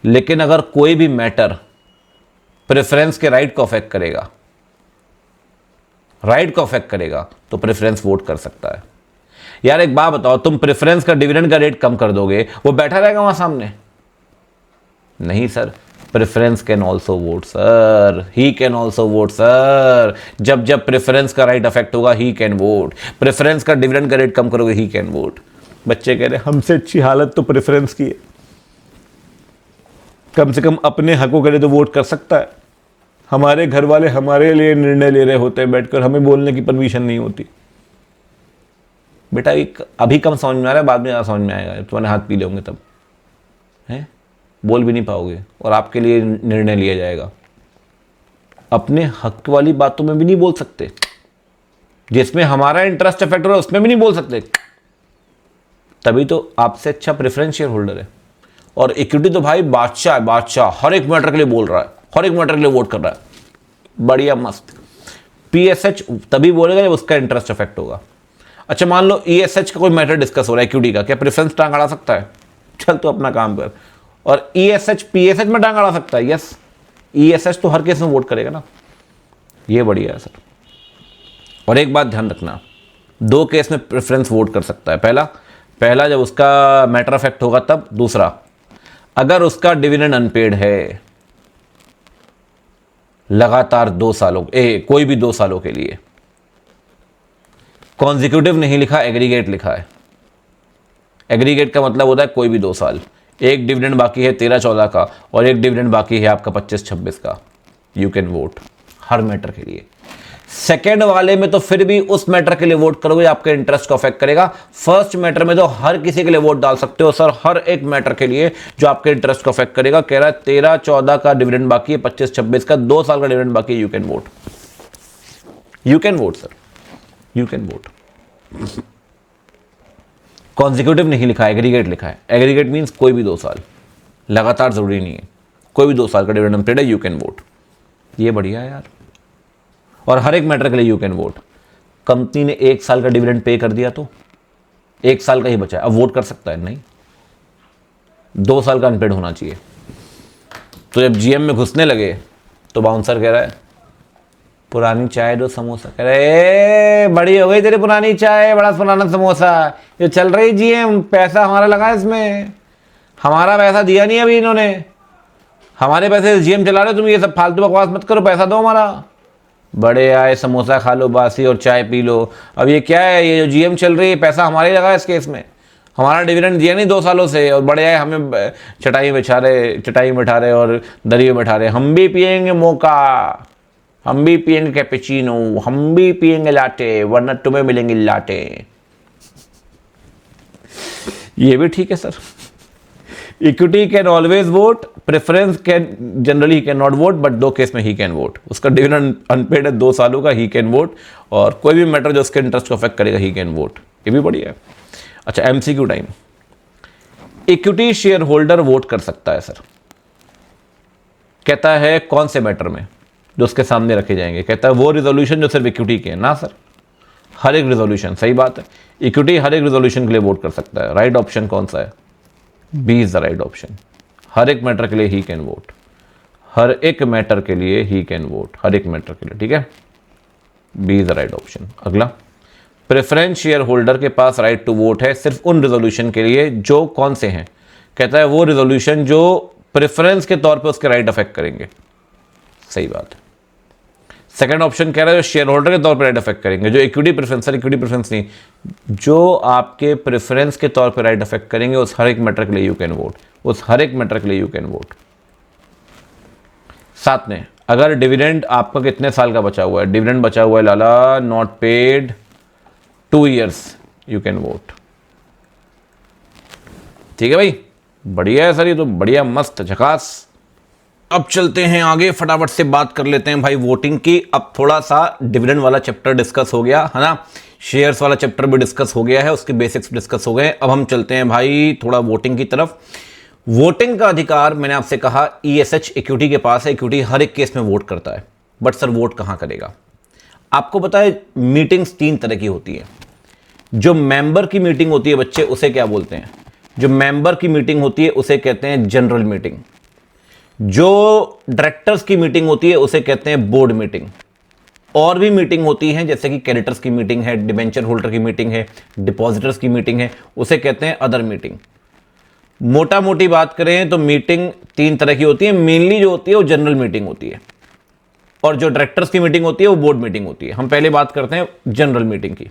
[SPEAKER 1] लेकिन अगर कोई भी मैटर प्रेफरेंस के राइट को अफेक्ट करेगा तो प्रेफरेंस वोट कर सकता है। यार एक बात बताओ, तुम प्रेफरेंस का डिविडेंड का रेट कम कर दोगे, वो बैठा रहेगा वहां सामने? नहीं sir, preference can also vote sir, he can also vote sir. जब प्रेफरेंस का राइट अफेक्ट होगा ही कैन वोट। प्रेफरेंस का डिविडेंड का रेट कम करोगे ही कैन वोट। बच्चे कह रहे हमसे अच्छी हालत तो प्रेफरेंस की है। कम से कम अपने हकों के लिए तो वोट कर सकता है। हमारे घर वाले हमारे लिए निर्णय ले रहे होते हैं बैठकर, हमें बोलने की परमिशन नहीं होती। बेटा एक अभी कम समझ में आ रहा है, बाद में ज़्यादा समझ में आएगा, जब तुम्हारे हाथ पीले होंगे तब हैं, बोल भी नहीं पाओगे और आपके लिए निर्णय लिया जाएगा। अपने हक वाली बातों में भी नहीं बोल सकते, जिसमें हमारा इंटरेस्ट अफेक्ट हो रहा है उसमें भी नहीं बोल सकते, तभी तो आपसे अच्छा प्रेफरेंस शेयर होल्डर है। और इक्विटी तो भाई बादशाह है, बादशाह, हर एक मैटर के लिए बोल रहा है, हर एक मैटर के लिए वोट कर रहा है, बढ़िया मस्त। पीएसएच तभी बोलेगा जब उसका इंटरेस्ट अफेक्ट होगा। अच्छा मान लो ईएसएच का कोई मैटर डिस्कस हो रहा है इक्विटी का, क्या प्रेफरेंस टांग अड़ा सकता है? चल तो अपना काम कर। और ईएसएच पीएसएच में टांग अड़ा सकता है? यस, ईएसएच तो हर केस में वोट करेगा ना, ये बढ़िया है सर। और एक बात ध्यान रखना, दो केस में प्रेफरेंस वोट कर सकता है। पहला जब उसका मैटर अफेक्ट होगा तब, दूसरा अगर उसका डिविडेंड अनपेड है लगातार 2 सालों कोई भी 2 सालों के लिए, कॉन्जिक्यूटिव नहीं लिखा, एग्रीगेट लिखा है। एग्रीगेट का मतलब होता है कोई भी 2 साल, एक डिविडेंड बाकी है 13-14 का और एक डिविडेंड बाकी है आपका 25-26 का, you can vote her matter के लिए। सेकेंड वाले में तो फिर भी उस मैटर के लिए वोट करोगे आपके इंटरेस्ट को अफेक्ट करेगा। फर्स्ट मैटर में तो हर किसी के लिए वोट डाल सकते हो सर, हर एक मैटर के लिए जो आपके इंटरेस्ट को अफेक्ट करेगा। कह रहा है 13-14 का डिविडेंड बाकी है, 25-26 का, 2 साल का डिविडेंड बाकी है, you can vote, you can vote sir, you can vote. Consecutive नहीं लिखा है, एग्रीगेट लिखा है। एग्रीगेट मीन्स कोई भी 2 साल, लगातार जरूरी नहीं है, कोई भी 2 साल का डिविडेंड अनपेड है, यू कैन वोट। ये बढ़िया है यार। और हर एक मैटर के लिए यू कैन वोट। कंपनी ने 1 साल का डिविडेंड पे कर दिया तो 1 साल का ही बचा है, अब वोट कर सकता है? नहीं, 2 साल का अनपेड होना चाहिए। तो जब जीएम में घुसने लगे तो बाउंसर कह रहा है पुरानी चाय दो समोसा, कह रहे बड़ी हो गई तेरी पुरानी चाय, बड़ा पुराना समोसा, ये चल रही जीएम, पैसा हमारा लगा है इसमें, हमारा पैसा दिया नहीं अभी इन्होंने, हमारे पैसे जीएम चला रहे, तुम ये सब फालतू बकवास मत करो, पैसा दो हमारा। बड़े आए, समोसा खा लो बासी और चाय पी लो। अब ये क्या है, ये जो जीएम चल रही है पैसा हमारे लगा है इस केस में, हमारा डिविडेंड दिया नहीं 2 सालों से, और बड़े आए हमें चटाई में बैठा रहे और दरियों बैठा रहे। हम भी पियेंगे मोका, हम भी पियेंगे कैपेचिनो, हम भी पियेंगे लाटे, वरना तुम्हें मिलेंगे लाटे। ये भी ठीक है sir. Equity can always vote, preference can generally he can not vote, but 2 case में ही कैन वोट। उसका डिविडेंड अनपेड है 2 सालों का, ही कैन वोट, और कोई भी मैटर जो उसके इंटरेस्ट को अफेक्ट करेगा ही कैन वोट। ये भी बढ़िया है। अच्छा, MCQ time. Equity share holder vote कर सकता है सर, कहता है कौन से मैटर में जो उसके सामने रखे जाएंगे? कहता है वो रिजोल्यूशन जो सिर्फ इक्विटी के हैं। ना सर, हर एक रिजोल्यूशन। सही बात है, इक्विटी हर एक रिजोल्यूशन के लिए वोट कर सकता है। राइट ऑप्शन कौन सा है? B is the right option. हर एक मैटर के लिए ही कैन वोट, हर एक मैटर के लिए ही कैन वोट, हर एक मैटर के लिए, ठीक है, B is the right option. अगला, प्रेफरेंस शेयर होल्डर के पास राइट टू वोट है सिर्फ उन रिजोल्यूशन के लिए जो कौन से हैं? कहता है वो रिजोल्यूशन जो प्रेफरेंस के तौर पे उसके राइट अफेक्ट करेंगे। सही बात है। सेकंड ऑप्शन कह रहा है जो शेयर होल्डर के तौर पर राइट अफेक्ट करेंगे, जो equity preference, sir equity preference नहीं, जो आपके प्रेफरेंस के तौर पर राइट अफेक्ट करेंगे उस हर एक मैटर के लिए यू कैन वोट, उस हर एक मैटर के लिए यू कैन वोट। साथ में अगर डिविडेंड आपका कितने साल का बचा हुआ है, डिविडेंड बचा हुआ है लाला, not paid 2 years, you can vote. ठीक है भाई, बढ़िया है सर, ये तो बढ़िया मस्त झकास। अब चलते हैं आगे, फटाफट से बात कर लेते हैं भाई वोटिंग की। अब थोड़ा सा डिविडेंड वाला चैप्टर डिस्कस हो गया है ना, शेयर्स वाला चैप्टर भी डिस्कस हो गया है, उसके बेसिक्स डिस्कस हो गए। अब हम चलते हैं भाई थोड़ा वोटिंग की तरफ। वोटिंग का अधिकार मैंने आपसे कहा ईएसएच इक्विटी के पास है, इक्विटी हर एक केस में वोट करता है, बट सर वोट कहां करेगा? आपको पता है मीटिंग्स 3 तरह की होती है। जो मेंबर की मीटिंग होती है बच्चे, उसे क्या बोलते हैं? जो मेंबर की मीटिंग होती है उसे कहते हैं जनरल मीटिंग। जो डायरेक्टर्स की मीटिंग होती है उसे कहते हैं बोर्ड मीटिंग। और भी मीटिंग होती हैं जैसे कि क्रेडिटर्स की मीटिंग है, डिबेंचर होल्डर की मीटिंग है, डिपॉजिटर्स की मीटिंग है, उसे कहते हैं अदर मीटिंग। मोटा मोटी बात करें तो मीटिंग 3 तरह की होती है। मेनली जो होती है वो जनरल मीटिंग होती है, और जो डायरेक्टर्स की मीटिंग होती है वो बोर्ड मीटिंग होती है। हम पहले बात करते हैं जनरल मीटिंग की।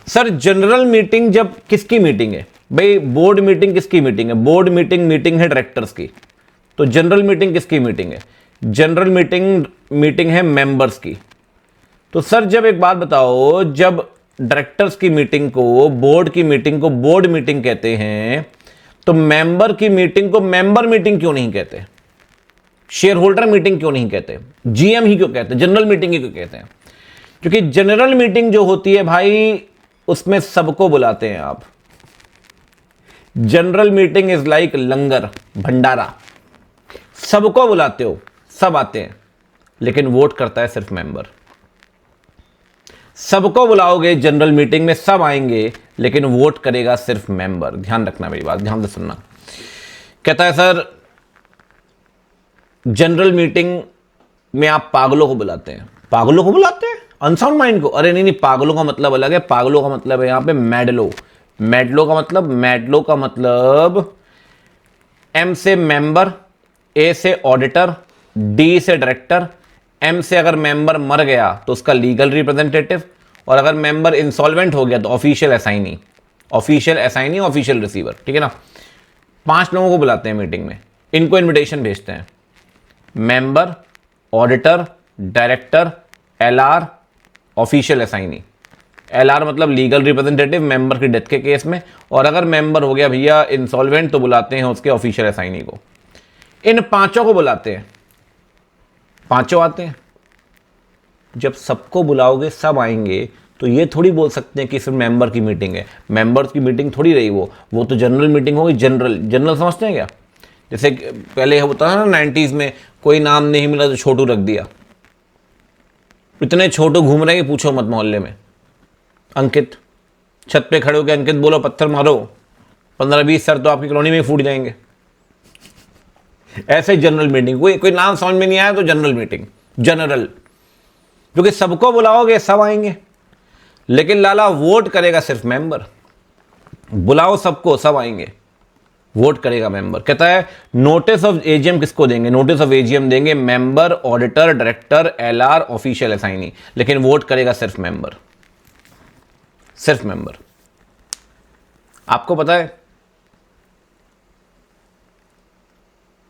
[SPEAKER 1] सर जनरल मीटिंग जब किसकी मीटिंग है भाई? बोर्ड मीटिंग किसकी मीटिंग है? बोर्ड मीटिंग है डायरेक्टर्स की। तो जनरल मीटिंग किसकी मीटिंग है? जनरल मीटिंग है मेंबर्स की। तो सर जब एक बात बताओ, जब डायरेक्टर्स की मीटिंग को, बोर्ड की मीटिंग को बोर्ड मीटिंग कहते हैं, तो मेंबर की मीटिंग को मेंबर मीटिंग क्यों नहीं कहते? शेयर होल्डर मीटिंग क्यों नहीं कहते? जीएम ही क्यों कहते हैं? जनरल मीटिंग ही क्यों कहते हैं? क्योंकि जनरल मीटिंग जो होती है भाई, उसमें सबको बुलाते हैं आप। जनरल मीटिंग इज लाइक लंगर, भंडारा, सबको बुलाते हो, सब आते हैं, लेकिन वोट करता है सिर्फ मेंबर। सबको बुलाओगे जनरल मीटिंग में, सब आएंगे, लेकिन वोट करेगा सिर्फ मेंबर। ध्यान रखना मेरी बात, ध्यान से सुनना। कहता है सर जनरल मीटिंग में आप पागलों को बुलाते हैं। पागलों को बुलाते हैं? अनसाउंड माइंड को? अरे नहीं, पागलों का मतलब अलग है। पागलों का मतलब है यहां पे मैडलो। मैडलो का मतलब एम से मेंबर, ए से ऑडिटर, डी से डायरेक्टर, एम से अगर मेंबर मर गया तो उसका लीगल रिप्रेजेंटेटिव, और अगर मेंबर इंसॉल्वेंट हो गया तो ऑफिशियल असाइनी, ऑफिशियल रिसीवर। ठीक है ना? 5 लोगों को बुलाते हैं मीटिंग में, इनको इनविटेशन भेजते हैं। Member, auditor, director, LR, official assignee. LR मतलब लीगल रिप्रेजेंटेटिव मेंबर की डेथ के केस में, और अगर मेंबर हो गया भैया इंसॉल्वेंट तो बुलाते हैं उसके ऑफिशियल असाइनी को। इन 5 को बुलाते हैं, 5 आते हैं। जब सबको बुलाओगे सब आएंगे, तो ये थोड़ी बोल सकते हैं कि सिर्फ मेंबर की मीटिंग है। मेंबर्स की मीटिंग थोड़ी रही वो तो जनरल मीटिंग होगी। जनरल समझते हैं क्या? जैसे पहले होता है ना 90s में, कोई नाम नहीं मिला तो छोटू रख दिया। इतने छोटू घूम रहे हैं पूछो मत मोहल्ले में। अंकित, छत पे खड़े होकर अंकित बोलो पत्थर मारो, 15-20 सर तो आपकी कॉलोनी में ही फूट जाएंगे। ऐसे जनरल मीटिंग, कोई नाम समझ में नहीं आया तो जनरल मीटिंग, जनरल, क्योंकि सबको बुलाओगे सब आएंगे, लेकिन लाला वोट करेगा सिर्फ मेंबर। बुलाओ सबको, सब आएंगे, वोट करेगा मेंबर। कहता है नोटिस ऑफ एजीएम किसको देंगे? नोटिस ऑफ एजीएम देंगे member, auditor, director, LR, official assignee, लेकिन वोट करेगा सिर्फ मेंबर, सिर्फ मेंबर। आपको पता है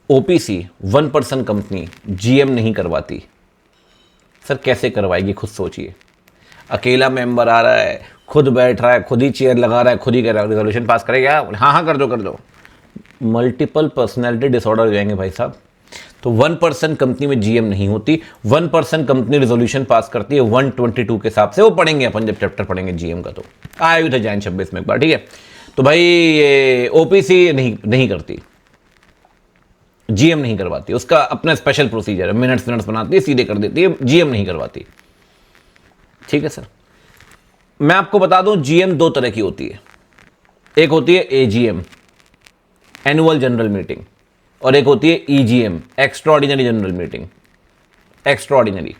[SPEAKER 1] ओपीसी 1% कंपनी जीएम नहीं करवाती। सर कैसे करवाएगी? खुद सोचिए। अकेला मेंबर आ रहा है, खुद बैठ रहा है, खुद ही चेयर लगा रहा है, खुद ही कह रहा है रिजोल्यूशन पास करेगा। हाँ कर दो। मल्टीपल पर्सनैलिटी डिसऑर्डर हो जाएंगे भाई साहब। तो 1% कंपनी में जीएम नहीं होती। 1% कंपनी रिजोल्यूशन पास करती है 122 के हिसाब से। वो पढ़ेंगे अपन जब चैप्टर पढ़ेंगे जीएम का, तो आए हुए थे जैन 26 में एक बार। ठीक है, तो भाई ये ओपीसी नहीं करती, जीएम नहीं करवाती, उसका अपना स्पेशल प्रोसीजर है, मिनट्स बनाती है, सीधे कर देती है, जीएम नहीं करवाती। ठीक है सर, मैं आपको बता दूं जीएम 2 तरह की होती है। एक होती है एजीएम, एनुअल जनरल मीटिंग, और एक होती है EGM, extraordinary general meeting. Extraordinary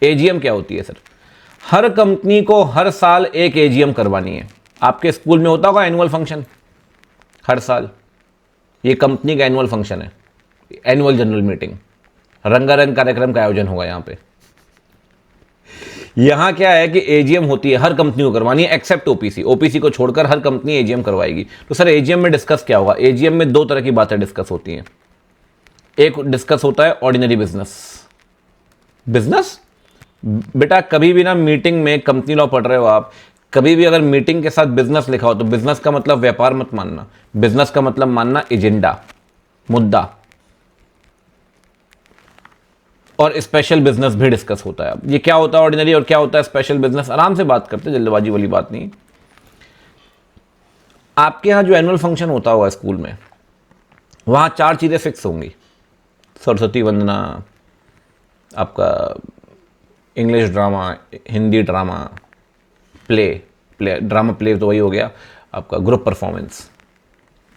[SPEAKER 1] AGM क्या होती है सर? हर कंपनी को हर साल एक एजीएम करवानी है। आपके स्कूल में होता होगा एनुअल फंक्शन हर साल, ये कंपनी का एनुअल फंक्शन है, एनुअल जनरल मीटिंग। रंगारंग कार्यक्रम का आयोजन होगा यहां पे। यहां क्या है कि एजीएम होती है, हर कंपनी को करवानी है एक्सेप्ट ओपीसी। ओपीसी को छोड़कर हर कंपनी एजीएम करवाएगी। तो सर एजीएम में डिस्कस क्या होगा? एजीएम में 2 तरह की बातें डिस्कस होती हैं। एक डिस्कस होता है ऑर्डिनरी बिजनेस। बेटा कभी भी ना मीटिंग में, कंपनी लॉ पढ़ रहे हो आप, कभी भी अगर मीटिंग के साथ बिजनेस लिखा हो तो बिजनेस का मतलब व्यापार मत मानना, बिजनेस का मतलब मानना एजेंडा, मुद्दा। और स्पेशल बिजनेस भी डिस्कस होता है। ये क्या होता है ऑर्डिनरी और क्या होता है स्पेशल बिजनेस, आराम से बात करते हैं, जल्दबाजी वाली बात नहीं। आपके यहां जो एनुअल फंक्शन होता होगा स्कूल में, वहां 4 चीजें फिक्स होंगी। सरस्वती वंदना, आपका English drama, Hindi drama, drama play तो वही हो गया आपका, ग्रुप परफॉर्मेंस।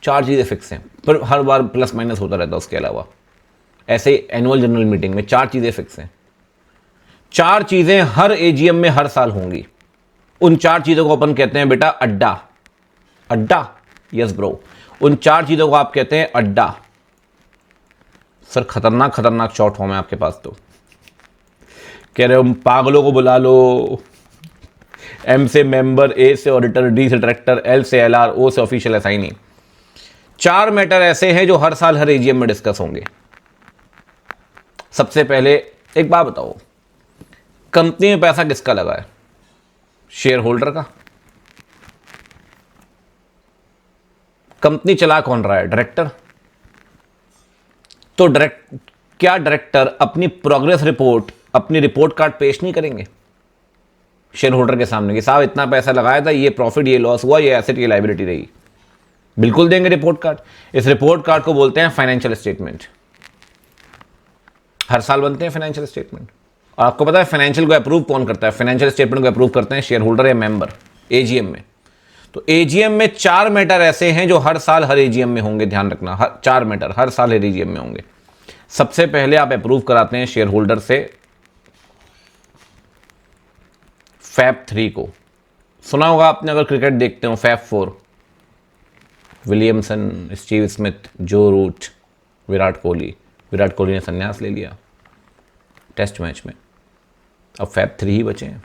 [SPEAKER 1] 4 चीजें फिक्स हैं, पर हर बार प्लस माइनस होता रहता है उसके अलावा। ऐसे एनुअल जनरल मीटिंग में 4 चीजें फिक्स हैं। 4 चीजें हर एजीएम में हर साल होंगी। उन 4 चीजों को अपन कहते हैं बेटा अड्डा। यस ब्रो, उन 4 चीजों को आप कहते हैं अड्डा। सर खतरनाक शॉर्ट फॉर्म है आपके पास। तो कह रहे हो पागलों को बुला लो, एम से मेंबर, ए से ऑडिटर, डी से डायरेक्टर, एल से एलआर, ओ से ऑफिशियल असाइनी। 4 मैटर ऐसे हैं जो हर साल हर एजीएम में डिस्कस होंगे। सबसे पहले एक बात बताओ, कंपनी में पैसा किसका लगा है? शेयर होल्डर का। कंपनी चला कौन रहा है? डायरेक्टर। तो क्या डायरेक्टर अपनी प्रोग्रेस रिपोर्ट, अपनी रिपोर्ट कार्ड पेश नहीं करेंगे शेयर होल्डर के सामने कि साहब इतना पैसा लगाया था, ये प्रॉफिट, ये लॉस हुआ, ये एसेट, ये लायबिलिटी रही? बिल्कुल देंगे रिपोर्ट कार्ड। इस रिपोर्ट कार्ड को बोलते हैं फाइनेंशियल स्टेटमेंट। हर साल बनते हैं फाइनेंशियल स्टेटमेंट। और आपको पता है फाइनेंशियल को अप्रूव कौन करता है? फाइनेंशियल स्टेटमेंट को अप्रूव करते हैं शेयर होल्डर या मेंबर एजीएम में। तो एजीएम में 4 मैटर ऐसे हैं जो हर साल हर एजीएम में होंगे, ध्यान रखना, 4 मैटर हर साल हर एजीएम में होंगे। सबसे पहले आप अप्रूव कराते हैं शेयर होल्डर से फैब 3 को। सुना होगा आपने अगर क्रिकेट देखते हो, फैब 4, विलियमसन, स्टीव स्मिथ, जो रूट, विराट कोहली। विराट कोहली ने संन्यास ले लिया टेस्ट मैच में, अब फैब 3 ही बचे हैं।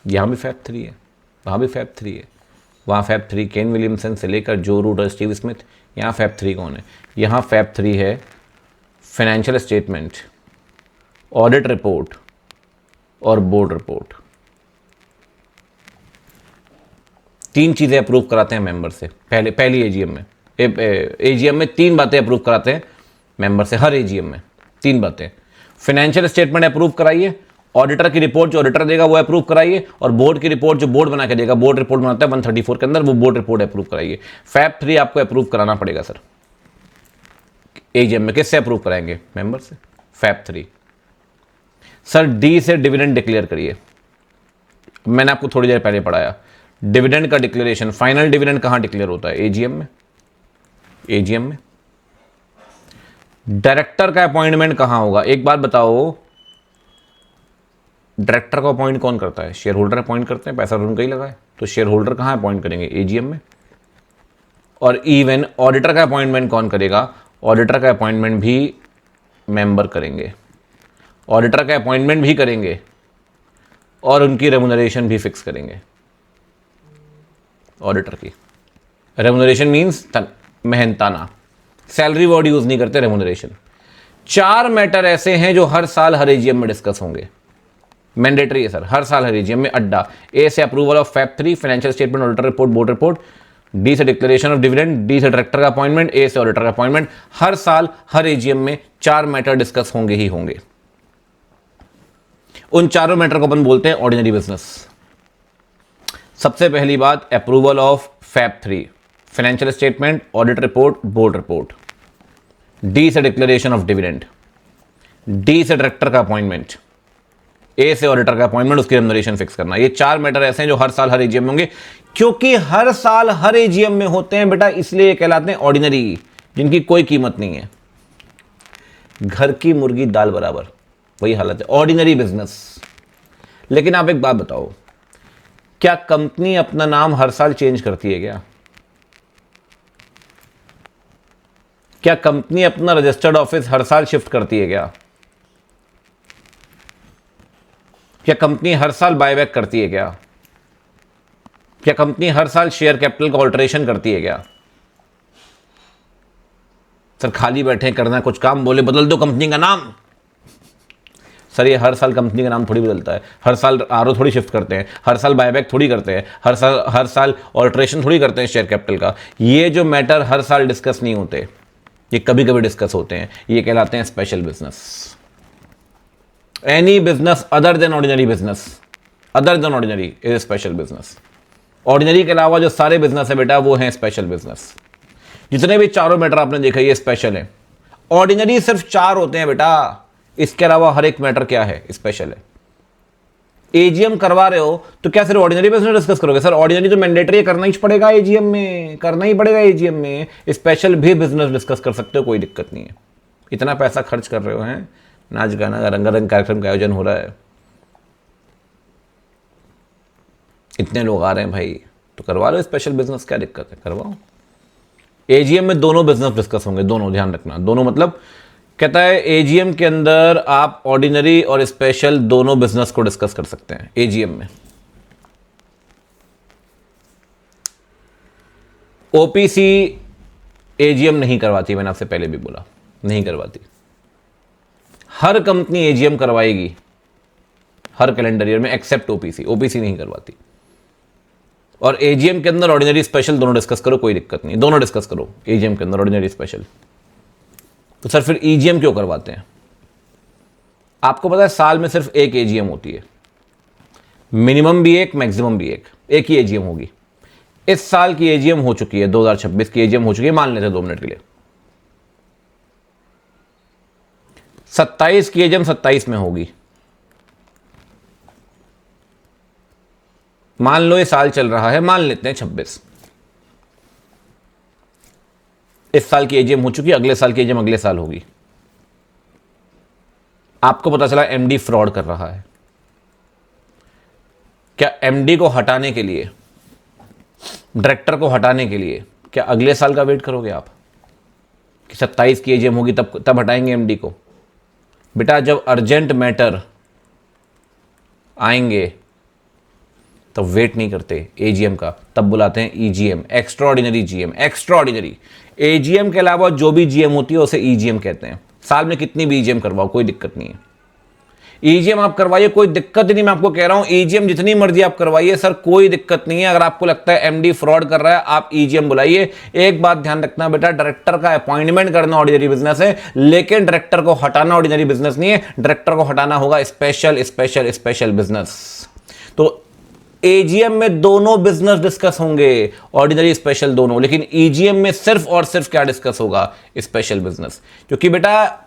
[SPEAKER 1] यहाँ भी फैब 3 है, वहाँ भी फैब 3 है। वहाँ फैब 3 केन विलियमसन से लेकर जो रूट और स्टीव स्मिथ। यहाँ फैब 3 कौन है? यहाँ फैब 3 है फाइनेंशियल स्टेटमेंट, ऑडिट रिपोर्ट और बोर्ड रिपोर्ट। 3 चीज़ें अप्रूव कराते हैं मेंबर से पहली एजीएम में। एजीएम में 3 बातें अप्रूव कराते हैं मेंबर से, हर एजीएम में 3 बातें। फाइनेंशियल स्टेटमेंट अप्रूव कराइए, ऑडिटर की रिपोर्ट जो ऑडिटर देगा वो अप्रूव कराइए, और बोर्ड की रिपोर्ट जो बोर्ड बना के देगा, बोर्ड रिपोर्ट बनाता है 134 के अंदर, वो बोर्ड रिपोर्ट अप्रूव कराइए। फैब 3 आपको अप्रूव कराना पड़ेगा सर एजीएम में। किससे अप्रूव कराएंगे? मेंबर से। फैब 3। सर डी से डिविडेंड डिक्लेयर करिए। मैंने आपको थोड़ी देर पहले पढ़ाया डिविडेंड का डिक्लेरेशन। फाइनल डिविडेंड कहां डिक्लेयर होता है? एजीएम में। एजीएम में। डायरेक्टर का अपॉइंटमेंट कहां होगा? एक बात बताओ, डायरेक्टर को अपॉइंट कौन करता है? शेयर होल्डर अपॉइंट करते हैं, पैसा उनका ही लगा है। तो शेयर होल्डर कहां अपॉइंट करेंगे? एजीएम में। और इवन ऑडिटर का अपॉइंटमेंट कौन करेगा? ऑडिटर का अपॉइंटमेंट भी मेंबर करेंगे, ऑडिटर का अपॉइंटमेंट भी करेंगे और उनकी रेमुनरेशन भी फिक्स करेंगे। ऑडिटर की रेमुनरेशन मींस मेहनताना, सैलरी वर्ड यूज नहीं करते, रेमुनरेशन। 4 मैटर ऐसे हैं जो हर साल हर एजीएम में डिस्कस होंगे, मैंडेटरी है सर, हर साल हर एजीएम में अड्डा। ए से approval of Feb 3, financial statement, auditor report, board report. D से डिक्लेरेशन ऑफ डिविडेंड, डी से डायरेक्टर का अपॉइंटमेंट, ए से ऑडिटर का अपॉइंटमेंट। हर साल हर एजीएम में 4 मैटर डिस्कस होंगे ही होंगे। उन चारों मैटर को अपन बोलते हैं ऑर्डिनरी बिजनेस। सबसे पहली बात, approval of Feb 3, financial statement, audit report, board report. D से डिक्लेरेशन ऑफ डिविडेंड, डी से डायरेक्टर का अपॉइंटमेंट, ए से ऑडिटर का अपॉइंटमेंट, उसकी रेम्युनरेशन फिक्स करना। ये 4 मैटर ऐसे हैं जो हर साल हर एजीएम में होंगे। क्योंकि हर साल हर एजीएम में होते हैं बेटा, इसलिए कहलाते हैं ऑर्डिनरी, जिनकी कोई कीमत नहीं है। घर की मुर्गी दाल बराबर, वही हालत है, ऑर्डिनरी बिजनेस। लेकिन आप एक बात बताओ, क्या कंपनी अपना नाम हर साल चेंज करती है क्या? क्या कंपनी अपना रजिस्टर्ड ऑफिस हर साल शिफ्ट करती है क्या? क्या कंपनी हर साल बायबैक करती है क्या? क्या कंपनी हर साल शेयर कैपिटल का ऑल्टरेशन करती है क्या? सर खाली बैठे करना कुछ काम, बोले बदल दो कंपनी का नाम। सर ये हर साल कंपनी का नाम थोड़ी बदलता है, हर साल आरओ थोड़ी शिफ्ट करते हैं, हर साल बायबैक थोड़ी करते हैं, हर साल ऑल्टरेशन थोड़ी करते हैं शेयर कैपिटल का। ये जो मैटर हर साल डिस्कस नहीं होते, ये कभी कभी डिस्कस होते हैं, ये कहलाते हैं special business. Any business other than ordinary business, other than ordinary is special business. Ordinary के अलावा जो सारे बिजनेस है बेटा वो हैं स्पेशल बिजनेस। जितने भी चारों मैटर आपने देखा ये स्पेशल है। ऑर्डिनरी सिर्फ 4 होते हैं बेटा, इसके अलावा हर एक मैटर क्या है? स्पेशल है। एजीएम करवा रहे हो तो क्या सिर्फ ऑर्डिनरी बिजनेस डिस्कस करोगे? सर ऑर्डिनरी तो मैंडेटरी करना ही पड़ेगा एजीएम में, करना ही पड़ेगा एजीएम में। स्पेशल भी बिजनेस डिस्कस कर सकते हो, कोई दिक्कत नहीं है। इतना पैसा खर्च कर रहे हो, हैं नाच गाना रंगारंग कार्यक्रम का आयोजन हो रहा है, इतने लोग आ रहे हैं भाई, तो करवा लो स्पेशल बिजनेस, क्या दिक्कत है, करवाओ। एजीएम में दोनों बिजनेस डिस्कस होंगे, दोनों, ध्यान रखना, दोनों। मतलब कहता है एजीएम के अंदर आप ऑर्डिनरी और स्पेशल दोनों बिजनेस को डिस्कस कर सकते हैं एजीएम में। ओपीसी एजीएम नहीं करवाती, मैंने आपसे पहले भी बोला, नहीं करवाती। हर कंपनी एजीएम करवाएगी हर कैलेंडर ईयर में एक्सेप्ट ओपीसी, ओपीसी नहीं करवाती। और एजीएम के अंदर ऑर्डिनरी स्पेशल दोनों डिस्कस करो, कोई दिक्कत नहीं, दोनों डिस्कस करो एजीएम के अंदर ऑर्डिनरी स्पेशल। तो सर फिर ईजीएम क्यों करवाते हैं? आपको पता है साल में सिर्फ एक एजीएम होती है, मिनिमम भी एक, मैक्सिमम भी एक ही एजीएम होगी। इस साल की एजीएम हो चुकी है, 2026 की एजीएम हो चुकी है, मान लेते हैं 2 मिनट के लिए। 27 की एजीएम 27 में होगी। मान लो ये साल चल रहा है, मान लेते हैं 26। इस साल की एजीएम हो चुकी है, अगले साल की एजीएम अगले साल होगी। आपको पता चला एमडी फ्रॉड कर रहा है। क्या एमडी को हटाने के लिए, डायरेक्टर को हटाने के लिए क्या अगले साल का वेट करोगे आप कि 27 की एजीएम होगी तब हटाएंगे एमडी को? बेटा जब अर्जेंट मैटर आएंगे तब वेट नहीं करते एजीएम का, तब बुलाते हैं EGM, extraordinary GM. Extraordinary AGM के अलावा जो भी जीएम होती है उसे ईजीएम कहते हैं। साल में कितनी भी ईजीएम करवाओ कोई दिक्कत नहीं है, ईजीएम आप करवाइए, कोई दिक्कत नहीं। मैं आपको कह रहा हूं ईजीएम जितनी मर्जी आप करवाइए सर, कोई दिक्कत नहीं है। अगर आपको लगता है एमडी फ्रॉड कर रहा है, आप ईजीएम बुलाइए। एक बात ध्यान रखना बेटा, डायरेक्टर का अपॉइंटमेंट करना ऑर्डिनरी बिजनेस है, लेकिन डायरेक्टर को हटाना ऑर्डिनरी बिजनेस नहीं है। डायरेक्टर को हटाना होगा स्पेशल स्पेशल स्पेशल बिजनेस। तो एजीएम में दोनों बिजनेस डिस्कस होंगे, ऑर्डिनरी स्पेशल दोनों, लेकिन ईजीएम में सिर्फ और सिर्फ क्या डिस्कस होगा? Special business. क्योंकि बेटा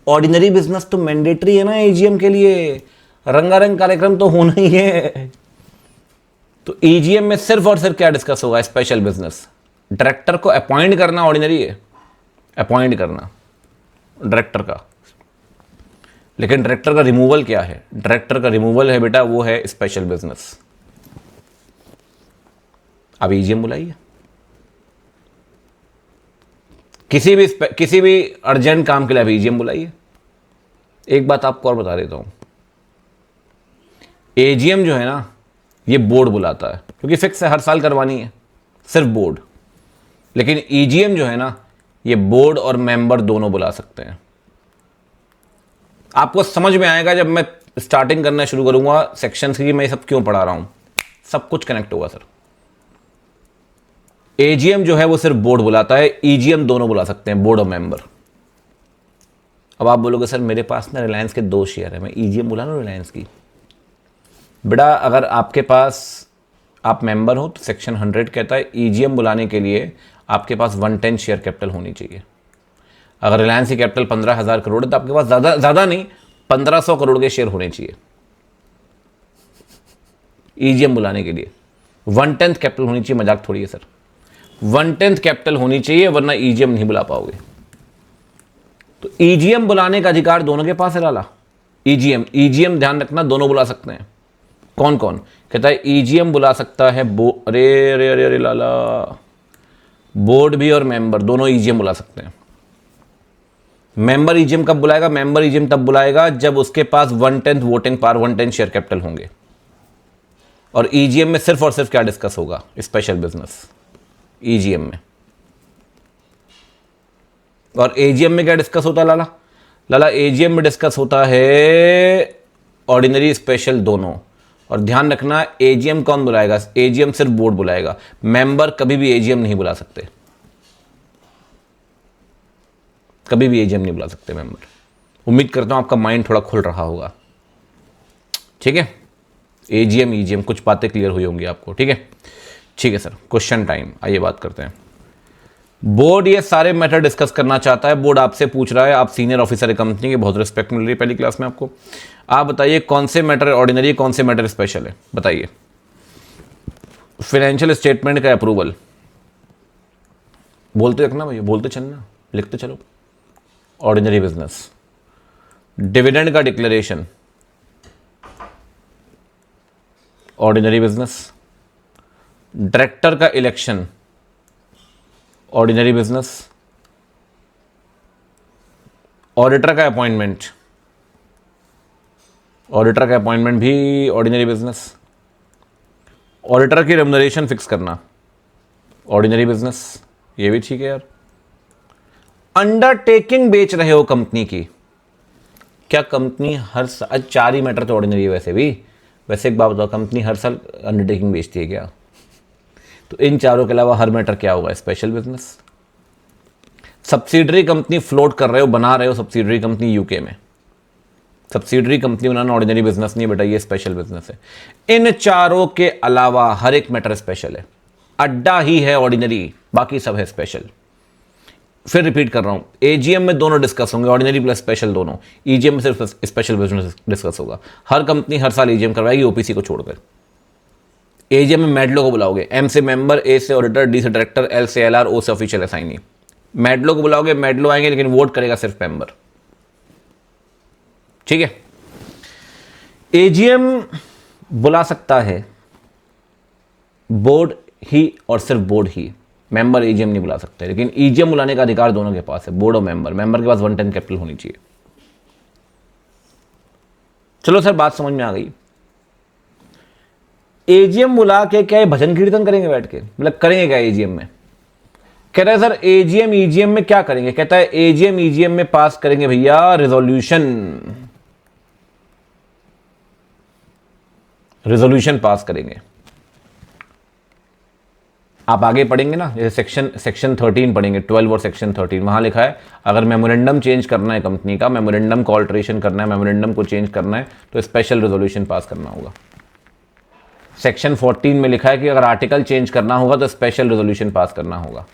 [SPEAKER 1] ऑर्डिनरी बिजनेस तो मैंडेटरी है ना एजीएम के लिए, रंगारंग कार्यक्रम तो होना ही है। तो ईजीएम में सिर्फ और सिर्फ क्या डिस्कस होगा? Special business. डायरेक्टर को अपॉइंट करना ऑर्डिनरी है, अपॉइंट करना डायरेक्टर का, लेकिन डायरेक्टर का रिमूवल क्या है? डायरेक्टर का रिमूवल है बेटा, वो है स्पेशल बिजनेस। अब ईजीएम बुलाइए, किसी भी अर्जेंट काम के लिए अब ईजीएम बुलाइए। एक बात आपको और बता देता हूं, एजीएम जो है ना ये बोर्ड बुलाता है, क्योंकि फिक्स है, हर साल करवानी है, सिर्फ बोर्ड। लेकिन ईजीएम जो है ना ये बोर्ड और मेंबर दोनों बुला सकते हैं। आपको समझ में आएगा जब मैं स्टार्टिंग करना शुरू करूंगा सेक्शंस की, मैं सब क्यों पढ़ा रहा हूं, सब कुछ कनेक्ट होगा सर। एजीएम जो है वो सिर्फ बोर्ड बुलाता है, ईजीएम दोनों बुला सकते हैं, बोर्ड और मेंबर। अब आप बोलोगे सर मेरे पास ना रिलायंस के 2 शेयर है, मैं ईजीएम बुला लूं रिलायंस की? बेटा अगर आपके पास आप मेंबर हो तो सेक्शन 100 कहता है ईजीएम बुलाने के लिए आपके पास 110 शेयर कैपिटल होनी चाहिए। अगर रिलायंस की कैपिटल 15,000 करोड़ है तो आपके पास ज़्यादा नहीं 1500 करोड़ के शेयर होने चाहिए ईजीएम बुलाने के लिए। 1/10 कैपिटल होनी चाहिए, मजाक थोड़ी है सर, 1/10 कैपिटल होनी चाहिए, वरना ईजीएम नहीं बुला पाओगे। तो ईजीएम बुलाने का अधिकार दोनों के पास है लाला। ईजीएम ध्यान रखना दोनों बुला सकते हैं। कौन कौन? कहता है ईजीएम बुला सकता है अरे लाला, बोर्ड भी और मेंबर दोनों ईजीएम बुला सकते हैं। मेंबर ईजीएम कब बुलाएगा? मेंबर ईजीएम तब बुलाएगा जब उसके पास 1/10 वोटिंग पावर, 110 शेयर कैपिटल होंगे। और ईजीएम में सिर्फ और सिर्फ क्या डिस्कस होगा? स्पेशल बिजनेस ईजीएम में। और एजीएम में क्या डिस्कस होता है लाला? एजीएम में डिस्कस होता है ऑर्डिनरी स्पेशल दोनों। और ध्यान रखना एजीएम कौन बुलाएगा? एजीएम सिर्फ बोर्ड बुलाएगा, मेंबर कभी भी एजीएम नहीं बुला सकते, कभी भी एजीएम नहीं बुला सकते मेंबर। उम्मीद करता हूं आपका माइंड थोड़ा खुल रहा होगा, ठीक है? एजीएम ईजीएम कुछ बातें क्लियर हुई होंगी आपको, ठीक है? ठीक है सर, क्वेश्चन टाइम, आइए बात करते हैं। बोर्ड ये सारे मैटर डिस्कस करना चाहता है। बोर्ड आपसे पूछ रहा है, आप सीनियर ऑफिसर है कंपनी के, बहुत रिस्पेक्ट मिल रही है पहली क्लास में आपको। आप बताइए कौन से मैटर ऑर्डिनरी, कौन से मैटर स्पेशल है, बताइए। फाइनेंशियल स्टेटमेंट का अप्रूवल, बोलते रखना भैया, बोलते चलना, लिखते चलो। Ordinary business. डिविडेंड का डिक्लेरेशन, ऑर्डिनरी बिजनेस। डायरेक्टर का इलेक्शन, ऑर्डिनरी बिजनेस। ऑडिटर का अपॉइंटमेंट, ऑडिटर का अपॉइंटमेंट भी ऑर्डिनरी बिजनेस। ऑडिटर की रेम्युनरेशन फिक्स करना, ऑर्डिनरी बिजनेस, ये भी ठीक है यार। अंडरटेकिंग बेच रहे हो कंपनी की, क्या कंपनी हर साल, 4 ही मैटर तो ऑर्डिनरी है वैसे भी। वैसे एक बात बताओ, कंपनी हर साल अंडरटेकिंग बेचती है क्या? तो इन चारों के अलावा हर मैटर क्या होगा? Special business. Subsidiary company float कर रहे हो, बना रहे हो सब्सिडरी कंपनी यूके में। सब्सिडरी कंपनी बनाना ऑर्डिनरी बिजनेस नहीं बेटा, ये स्पेशल बिजनेस है। इन चारों के अलावा हर एक मैटर स्पेशल है। अड्डा ही है ऑर्डिनरी, बाकी सब है स्पेशल। फिर रिपीट कर रहा हूं, एजीएम में दोनों डिस्कस होंगे, ऑर्डिनरी प्लस स्पेशल दोनों। ईजीएम में सिर्फ स्पेशल बिजनेस डिस्कस होगा। हर कंपनी हर साल ईजीएम करवाएगी ओपीसी को छोड़कर। एजीएम में मेडलो को बुलाओगे, एम से मेंबर, ए से ऑडिटर, डी से डायरेक्टर, एल से एलआर, ओ से ऑफिशियल असाइनी। मेडलो को बुलाओगे, मेडलो आएंगे, लेकिन वोट करेगा सिर्फ मेंबर। ठीक है। एजीएम बुला सकता है बोर्ड ही और सिर्फ बोर्ड ही, मेंबर एजीएम नहीं बुला सकते। लेकिन ईजीएम बुलाने का अधिकार दोनों के पास है, बोर्ड और मेंबर। मेंबर के पास 110 कैपिटल होनी चाहिए। चलो सर, बात समझ में आ गई। एजीएम बुला के क्या ये भजन कीर्तन करेंगे बैठ के? मतलब करेंगे क्या एजीएम में? कह रहा है सर एजीएम ईजीएम में क्या करेंगे? कहता है एजीएम ईजीएम में पास करेंगे भैया रेजोल्यूशन पास करेंगे। आप आगे पढ़ेंगे ना, जैसे सेक्शन 13 पढ़ेंगे, 12 और सेक्शन 13। वहां लिखा है अगर मेमोरेंडम चेंज करना है कंपनी का, मेमोरेंडम को ऑल्ट्रेशन करना है, मेमोरेंडम को चेंज करना है, तो स्पेशल रेजोल्यूशन पास करना होगा। सेक्शन 14 में लिखा है कि अगर आर्टिकल चेंज करना होगा तो स्पेशल रेजोल्यूशन पास करना होगा।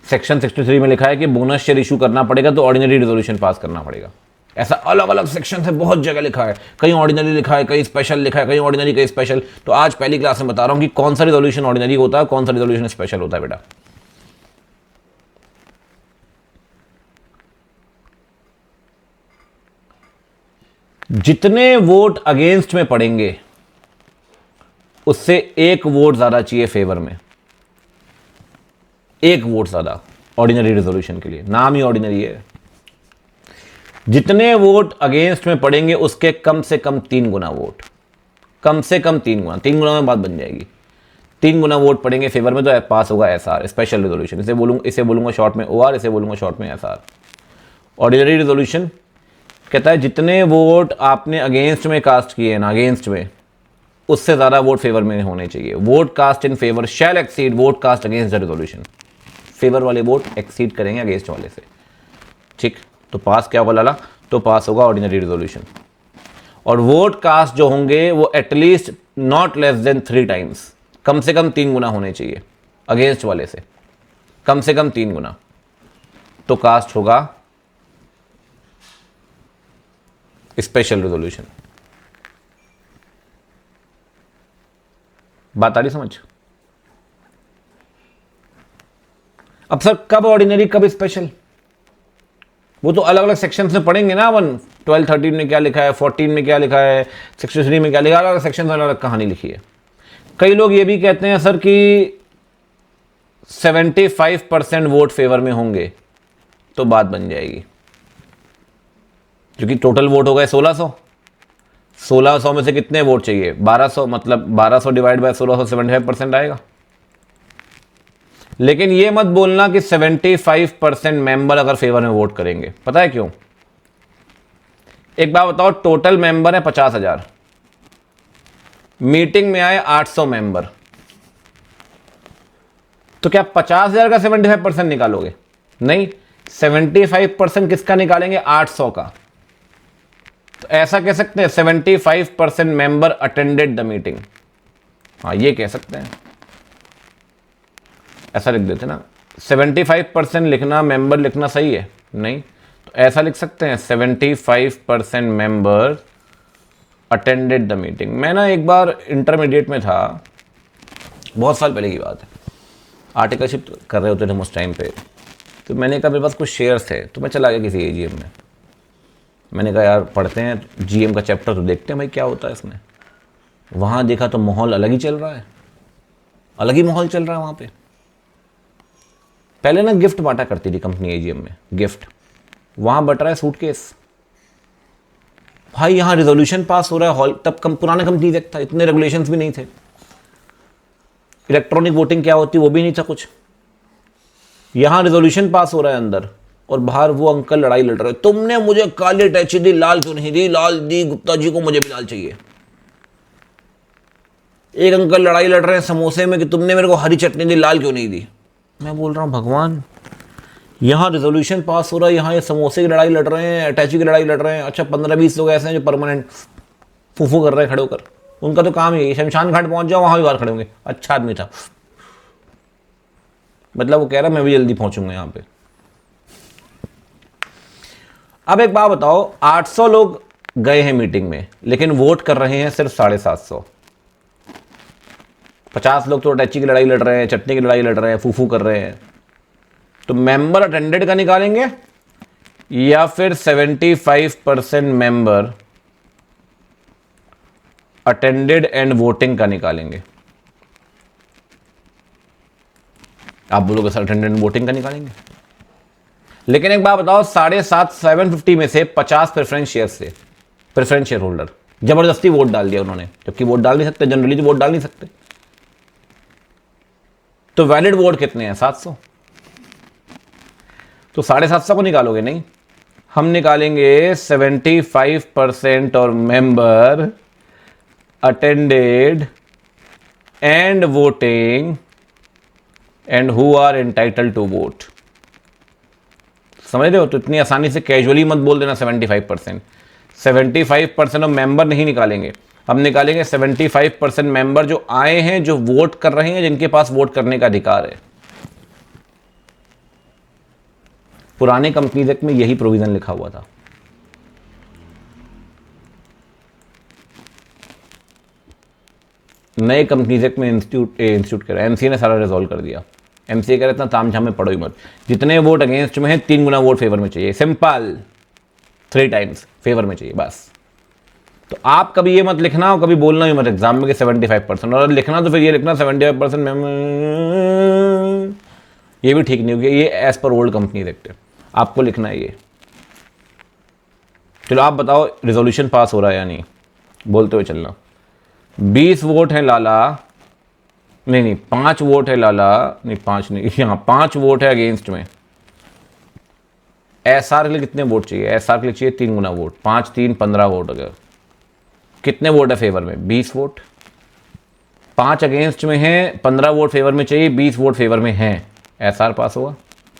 [SPEAKER 1] सेक्शन 63 में लिखा है कि बोनस शेयर इशू करना पड़ेगा तो ऑर्डिनरी रेजोल्यूशन पास करना पड़ेगा। ऐसा अलग अलग सेक्शन है, बहुत जगह लिखा है, कहीं ऑर्डिनरी लिखा है, कहीं स्पेशल लिखा है, कहीं ऑर्डिनरी कहीं स्पेशल। तो आज पहली क्लास में बता रहा हूं कि कौन सा रेजोल्यूशन ऑर्डिनरी होता है, कौन सा रेजोल्यूशन स्पेशल होता है बेटा। जितने वोट अगेंस्ट में पड़ेंगे उससे एक वोट ज्यादा चाहिए फेवर में, एक वोट ज्यादा ऑर्डिनरी रेजोल्यूशन के लिए, नाम ही ऑर्डिनरी है। जितने वोट अगेंस्ट में पड़ेंगे उसके कम से कम 3 गुना वोट, कम से कम 3 गुना। 3 गुना में बात बन जाएगी। 3 गुना वोट पड़ेंगे फेवर में तो पास होगा एसआर, स्पेशल रेजोल्यूशन। इसे बोलूंगा शॉर्ट में ओआर, इसे बोलूंगा शॉर्ट में एसआर। ऑर्डिनरी रेजोल्यूशन कहता है जितने वोट आपने अगेंस्ट में कास्ट किए ना, अगेंस्ट में, उससे ज्यादा वोट फेवर में होने चाहिए। Vote cast in favour shall exceed vote cast against the resolution. Favour वाले वोट एक्सीड करेंगे अगेंस्ट वाले से। ठीक, तो पास क्या होगा लाला? तो पास होगा ऑर्डिनरी रेजोल्यूशन। और वोट कास्ट जो होंगे वो at least not less than 3 times, कम से कम 3 गुना होने चाहिए अगेंस्ट वाले से, कम से कम 3 गुना। तो कास्ट होगा स्पेशल रेजोल्यूशन। बात आ रही समझ? अब सर कब ऑर्डिनरी कब स्पेशल, वो तो अलग अलग सेक्शंस में पढ़ेंगे ना। 12, 13 में क्या लिखा है, 14 में क्या लिखा है, 63 में क्या लिखा है, अलग अलग सेक्शन में अलग अलग कहानी लिखी है। कई लोग ये भी कहते हैं सर कि 75% वोट फेवर में होंगे तो बात बन जाएगी, क्योंकि टोटल वोट हो गए 1600। 1600 में से कितने वोट चाहिए? 1200, मतलब 1200 डिवाइड बाय 1600, 75% आएगा। लेकिन ये मत बोलना कि 75% मेंबर अगर फेवर में वोट करेंगे। पता है क्यों? एक बात बताओ, टोटल मेंबर है 50,000, मीटिंग में आए 800 मेंबर, तो क्या 50,000 का 75% निकालोगे? नहीं, 75% किसका निकालेंगे? 800 का। तो ऐसा कह सकते हैं 75% मेंबर अटेंडेड द मीटिंग। हाँ, ये कह सकते हैं, ऐसा लिख देते ना। 75% लिखना, मेंबर लिखना सही है? नहीं, तो ऐसा लिख सकते हैं 75% मेंबर अटेंडेड द मीटिंग। मैं ना एक बार इंटरमीडिएट में था, बहुत साल पहले की बात है, आर्टिकलशिप कर रहे होते थे उस टाइम पे। तो मैंने कहा मेरे पास कुछ शेयर्स थे, तो मैं चला गया किसी एजीएम में। मैंने कहा यार पढ़ते हैं जीएम का चैप्टर तो देखते हैं भाई क्या होता है इसमें। वहाँ देखा तो माहौल अलग ही चल रहा है, अलग ही माहौल चल रहा है वहाँ पे। पहले ना गिफ्ट बांटा करती थी कंपनी एजीएम में, गिफ्ट। वहाँ बट रहा है सूटकेस। भाई यहाँ रिजोल्यूशन पास हो रहा है हॉल, तब पुराना कंपनी देखता, इतने रेगुलेशंस भी नहीं थे। इलेक्ट्रॉनिक वोटिंग क्या होती वो भी नहीं था कुछ। यहाँ रिजोल्यूशन पास हो रहा है अंदर, और बाहर वो अंकल लड़ाई लड़ रहे, तुमने मुझे काली अटैची दी, लाल क्यों नहीं दी? लाल दी गुप्ता जी को, मुझे भी लाल चाहिए। एक अंकल लड़ाई लड़ रहे हैं समोसे में कि तुमने मेरे को हरी चटनी दी, लाल क्यों नहीं दी? मैं बोल रहा हूँ भगवान, यहाँ रेजोल्यूशन पास हो रहा है, यहाँ ये समोसे की लड़ाई लड़ रहे हैं, अटैची की लड़ाई लड़ रहे हैं। अच्छा 15-20 लोग ऐसे हैं जो परमानेंट फूफू कर रहे हैं खड़े होकर, उनका तो काम ही है शमशान घाट पहुंच जाओ, वहां भी बाहर खड़े होंगे। अच्छा आदमी था, मतलब वो कह रहा मैं भी जल्दी पहुंचूंगा यहाँ पे। अब एक बात बताओ, 800 लोग गए हैं मीटिंग में, लेकिन वोट कर रहे हैं सिर्फ 750। 50 लोग तो अटैची की लड़ाई लड़ रहे हैं, चटनी की लड़ाई लड़ रहे हैं, फूफू कर रहे हैं। तो मेंबर अटेंडेड का निकालेंगे या फिर 75% मेंबर अटेंडेड एंड वोटिंग का निकालेंगे? आप बोलोगे सर अटेंडेड एंड वोटिंग का निकालेंगे, लेकिन एक बात बताओ, 750 में से 50 प्रेफरेंस शेयर से, प्रेफरेंस शेयर होल्डर जबरदस्ती वोट डाल दिया उन्होंने, जबकि वोट डाल नहीं सकते, जनरली तो वोट डाल नहीं सकते। तो वैलिड वोट कितने हैं? 700। तो 750 को निकालोगे? नहीं, हम निकालेंगे 75% और member attended and voting and who are entitled to vote. समझ रहे हो? तो इतनी आसानी से कैजुअली मत बोल देना 75%। 75% ऑफ मेंबर नहीं निकालेंगे, हम निकालेंगे 75% मेंबर जो आए हैं, जो वोट कर रहे हैं, जिनके पास वोट करने का अधिकार है। पुराने कंपनीज एक्ट में यही प्रोविजन लिखा हुआ था। नए कंपनीज एक्ट में इंस्टीट्यूट कह रहा है, एमसीए ने सारा रिजॉल्व कर दिया। एमसीए कह रहा है इतना तामझाम में पढ़ो ही मत, जितने वोट अगेंस्ट में है 3 गुना वोट फेवर में चाहिए, सिंपल, 3 टाइम्स फेवर में चाहिए बस। तो आप कभी ये मत लिखना और कभी बोलना ही मत एग्जाम में कि 75%, और लिखना तो फिर ये लिखना 75% में, ये भी ठीक नहीं होगी, ये as per old companies act है, आपको लिखना है ये। चलो आप बताओ रिजोल्यूशन पास हो रहा है या नहीं, बोलते हुए चलना। 20 वोट है लाला, नहीं 5 वोट है लाला, नहीं 5 नहीं, यहाँ 5 वोट है अगेंस्ट में। एसआर के लिए कितने वोट चाहिए? एसआर के लिए चाहिए 3 गुना वोट, 5 3 15 वोट। अगर कितने वोट है फेवर में? 20 वोट। 5 अगेंस्ट में है, 15 वोट फेवर में चाहिए, 20 वोट फेवर में हैं, एसआर पास होगा?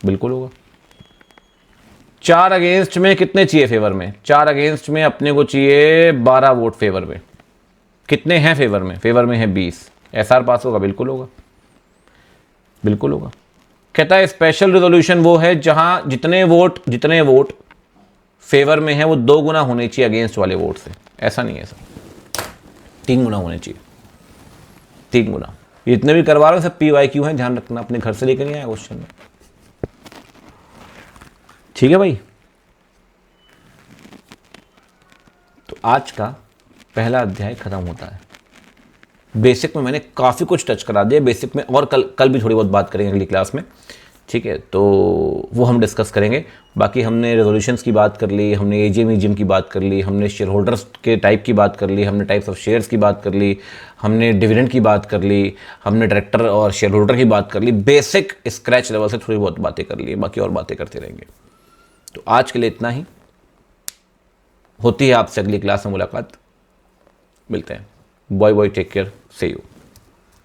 [SPEAKER 1] बिल्कुल होगा। 4 अगेंस्ट में कितने चाहिए फेवर में? 4 अगेंस्ट में अपने को चाहिए 12 वोट फेवर में। कितने हैं फेवर में? फेवर में है 20, एसआर पास होगा? बिल्कुल होगा, बिल्कुल होगा। कहता है स्पेशल रिजोल्यूशन वो है जहां जितने वोट फेवर में है वो 2 गुना होने चाहिए अगेंस्ट वाले वोट से। ऐसा नहीं है सर, 3 गुना होने चाहिए, 3 गुना। इतने भी करवा रहे हो सब PYQ हैं, ध्यान रखना, अपने घर से लेकर नहीं आया क्वेश्चन में, ठीक है भाई। तो आज का पहला अध्याय खत्म होता है। बेसिक में मैंने काफ़ी कुछ टच करा दिया, बेसिक में और कल भी थोड़ी बहुत बात करेंगे अगली क्लास में, ठीक है, तो वो हम डिस्कस करेंगे। बाकी हमने रेजोल्यूशंस की बात कर ली, हमने एजीएम की बात कर ली, हमने शेयर होल्डर्स के टाइप की बात कर ली, हमने टाइप्स ऑफ शेयर्स की बात कर ली, हमने डिविडेंड की बात कर ली, हमने डायरेक्टर और शेयर होल्डर की बात कर ली। बेसिक स्क्रैच लेवल से थोड़ी बहुत बातें कर ली, बाकी और बातें करते रहेंगे। तो आज के लिए इतना ही, होती है आपसे अगली क्लास में मुलाकात, मिलते हैं। Bye bye, take care, see you.